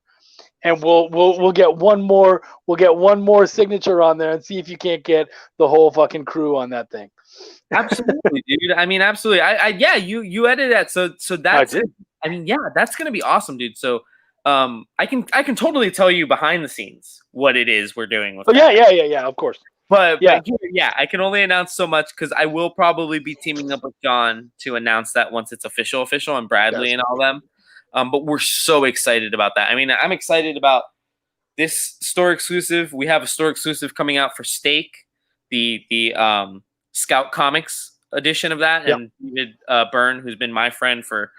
and we'll get one more signature on there and see if you can't get the whole fucking crew on that thing. Absolutely, dude. I mean, absolutely. Yeah, you edited that, so that's. I mean, yeah, that's gonna be awesome, dude. So, I can totally tell you behind the scenes what it is we're doing with. Oh yeah, of course. But yeah, I can only announce so much because I will probably be teaming up with John to announce that once it's official, and Bradley and all them. But we're so excited about that. I mean, I'm excited about this store exclusive. We have a store exclusive coming out for Stake, the Scout Comics edition of that, and David Byrne, who's been my friend for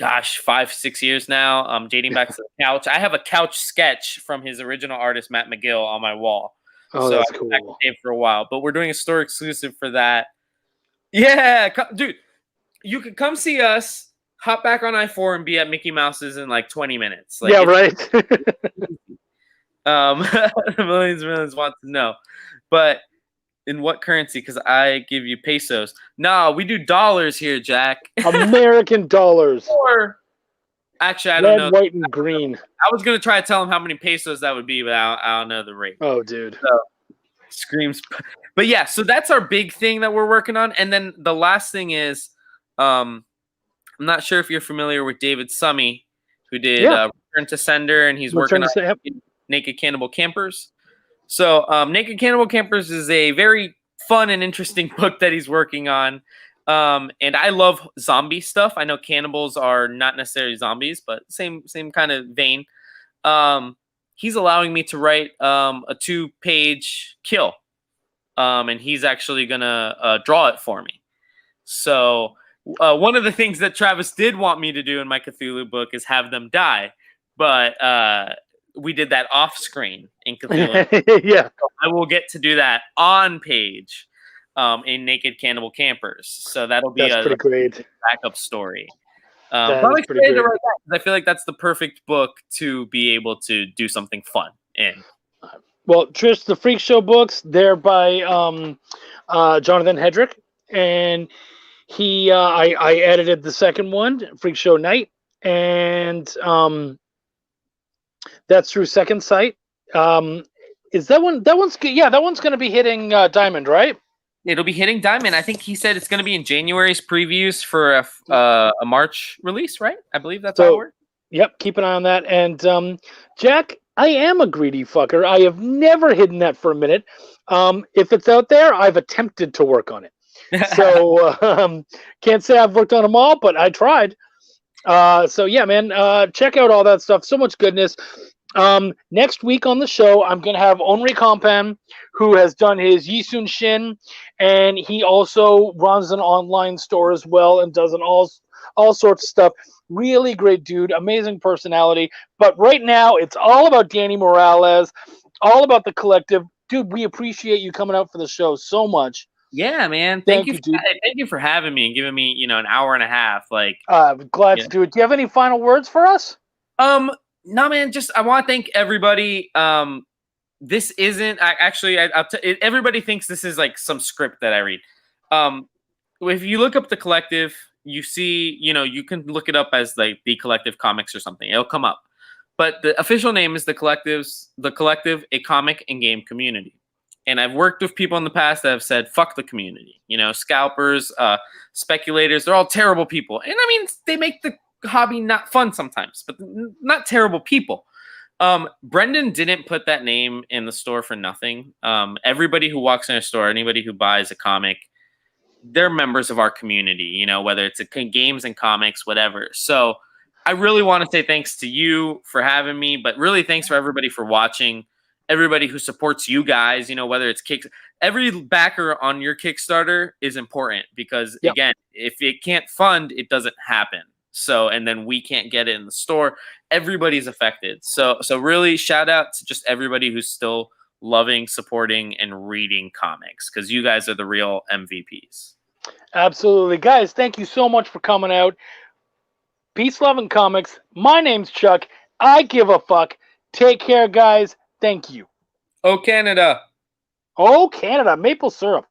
5-6 years now, dating back to the couch. I have a couch sketch from his original artist Matt McGill on my wall. Oh, so that's I've cool. been back for a while, but we're doing a store exclusive for that. Yeah, dude, you could come see us, hop back on I-4 and be at Mickey Mouse's in like 20 minutes. Like, yeah, right. millions want to know, but in what currency? Because I give you pesos. No, we do dollars here, Jack. American dollars. Or actually, I don't know. Red, white, and green. I was gonna try to tell him how many pesos that would be, but I don't know the rate. Oh, dude. So, screams. But yeah, so that's our big thing that we're working on. And then the last thing is, I'm not sure if you're familiar with David Summy, who did Return to Sender, and he's working on Naked Cannibal Campers. So Naked Cannibal Campers is a very fun and interesting book that he's working on. And I love zombie stuff. I know cannibals are not necessarily zombies, but same kind of vein. He's allowing me to write a 2-page kill. And he's actually going to draw it for me. So one of the things that Travis did want me to do in my Cthulhu book is have them die. But we did that off screen in Cthulhu. Yeah. So I will get to do that on page in Naked Cannibal Campers. So that'll be a pretty great backup story. I'm excited to write that because I feel like that's the perfect book to be able to do something fun in. Well, Trish, the Freak Show books, they're by Jonathan Hedrick, and he I edited the second one, Freak Show Night, and that's through Second Sight. Is that one? That one's good. Yeah, that one's going to be hitting Diamond, right? It'll be hitting Diamond. I think he said it's going to be in January's previews for a March release, right? I believe that's how it works. Yep, keep an eye on that. And Jack, I am a greedy fucker. I have never hidden that for a minute. If it's out there, I've attempted to work on it. So can't say I've worked on them all, but I tried. So yeah, man, check out all that stuff. So much goodness. Next week on the show, I'm going to have Onri Kompan, who has done his Yisun Shin, and he also runs an online store as well and does all sorts of stuff. Really great dude, amazing personality. But right now, it's all about Danny Morales, all about the collective. Dude, we appreciate you coming out for the show so much. Yeah, man. Thank you for having me and giving me, an hour and a half. Like, glad to do it. Do you have any final words for us? No, man. Just I want to thank everybody. This isn't everybody thinks this is like some script that I read. If you look up the collective, you see, you can look it up as like the Collective Comics or something. It'll come up. But the official name is the Collective, a comic and game community. And I've worked with people in the past that have said, fuck the community. Scalpers, speculators, they're all terrible people. And I mean, they make the hobby not fun sometimes, but not terrible people. Brendan didn't put that name in the store for nothing. Everybody who walks in our store, anybody who buys a comic, they're members of our community, you know, whether it's games and comics, whatever. So I really want to say thanks to you for having me, but really thanks for everybody for watching, everybody who supports you guys, you know, whether it's every backer on your Kickstarter is important because again, if it can't fund, it doesn't happen. So, and then we can't get it in the store. Everybody's affected. So really shout out to just everybody who's still loving, supporting, and reading comics because you guys are the real MVPs. Absolutely. Guys, thank you so much for coming out. Peace, love, and comics. My name's Chuck. I give a fuck. Take care, guys. Thank you. Oh, Canada. Oh, Canada. Maple syrup.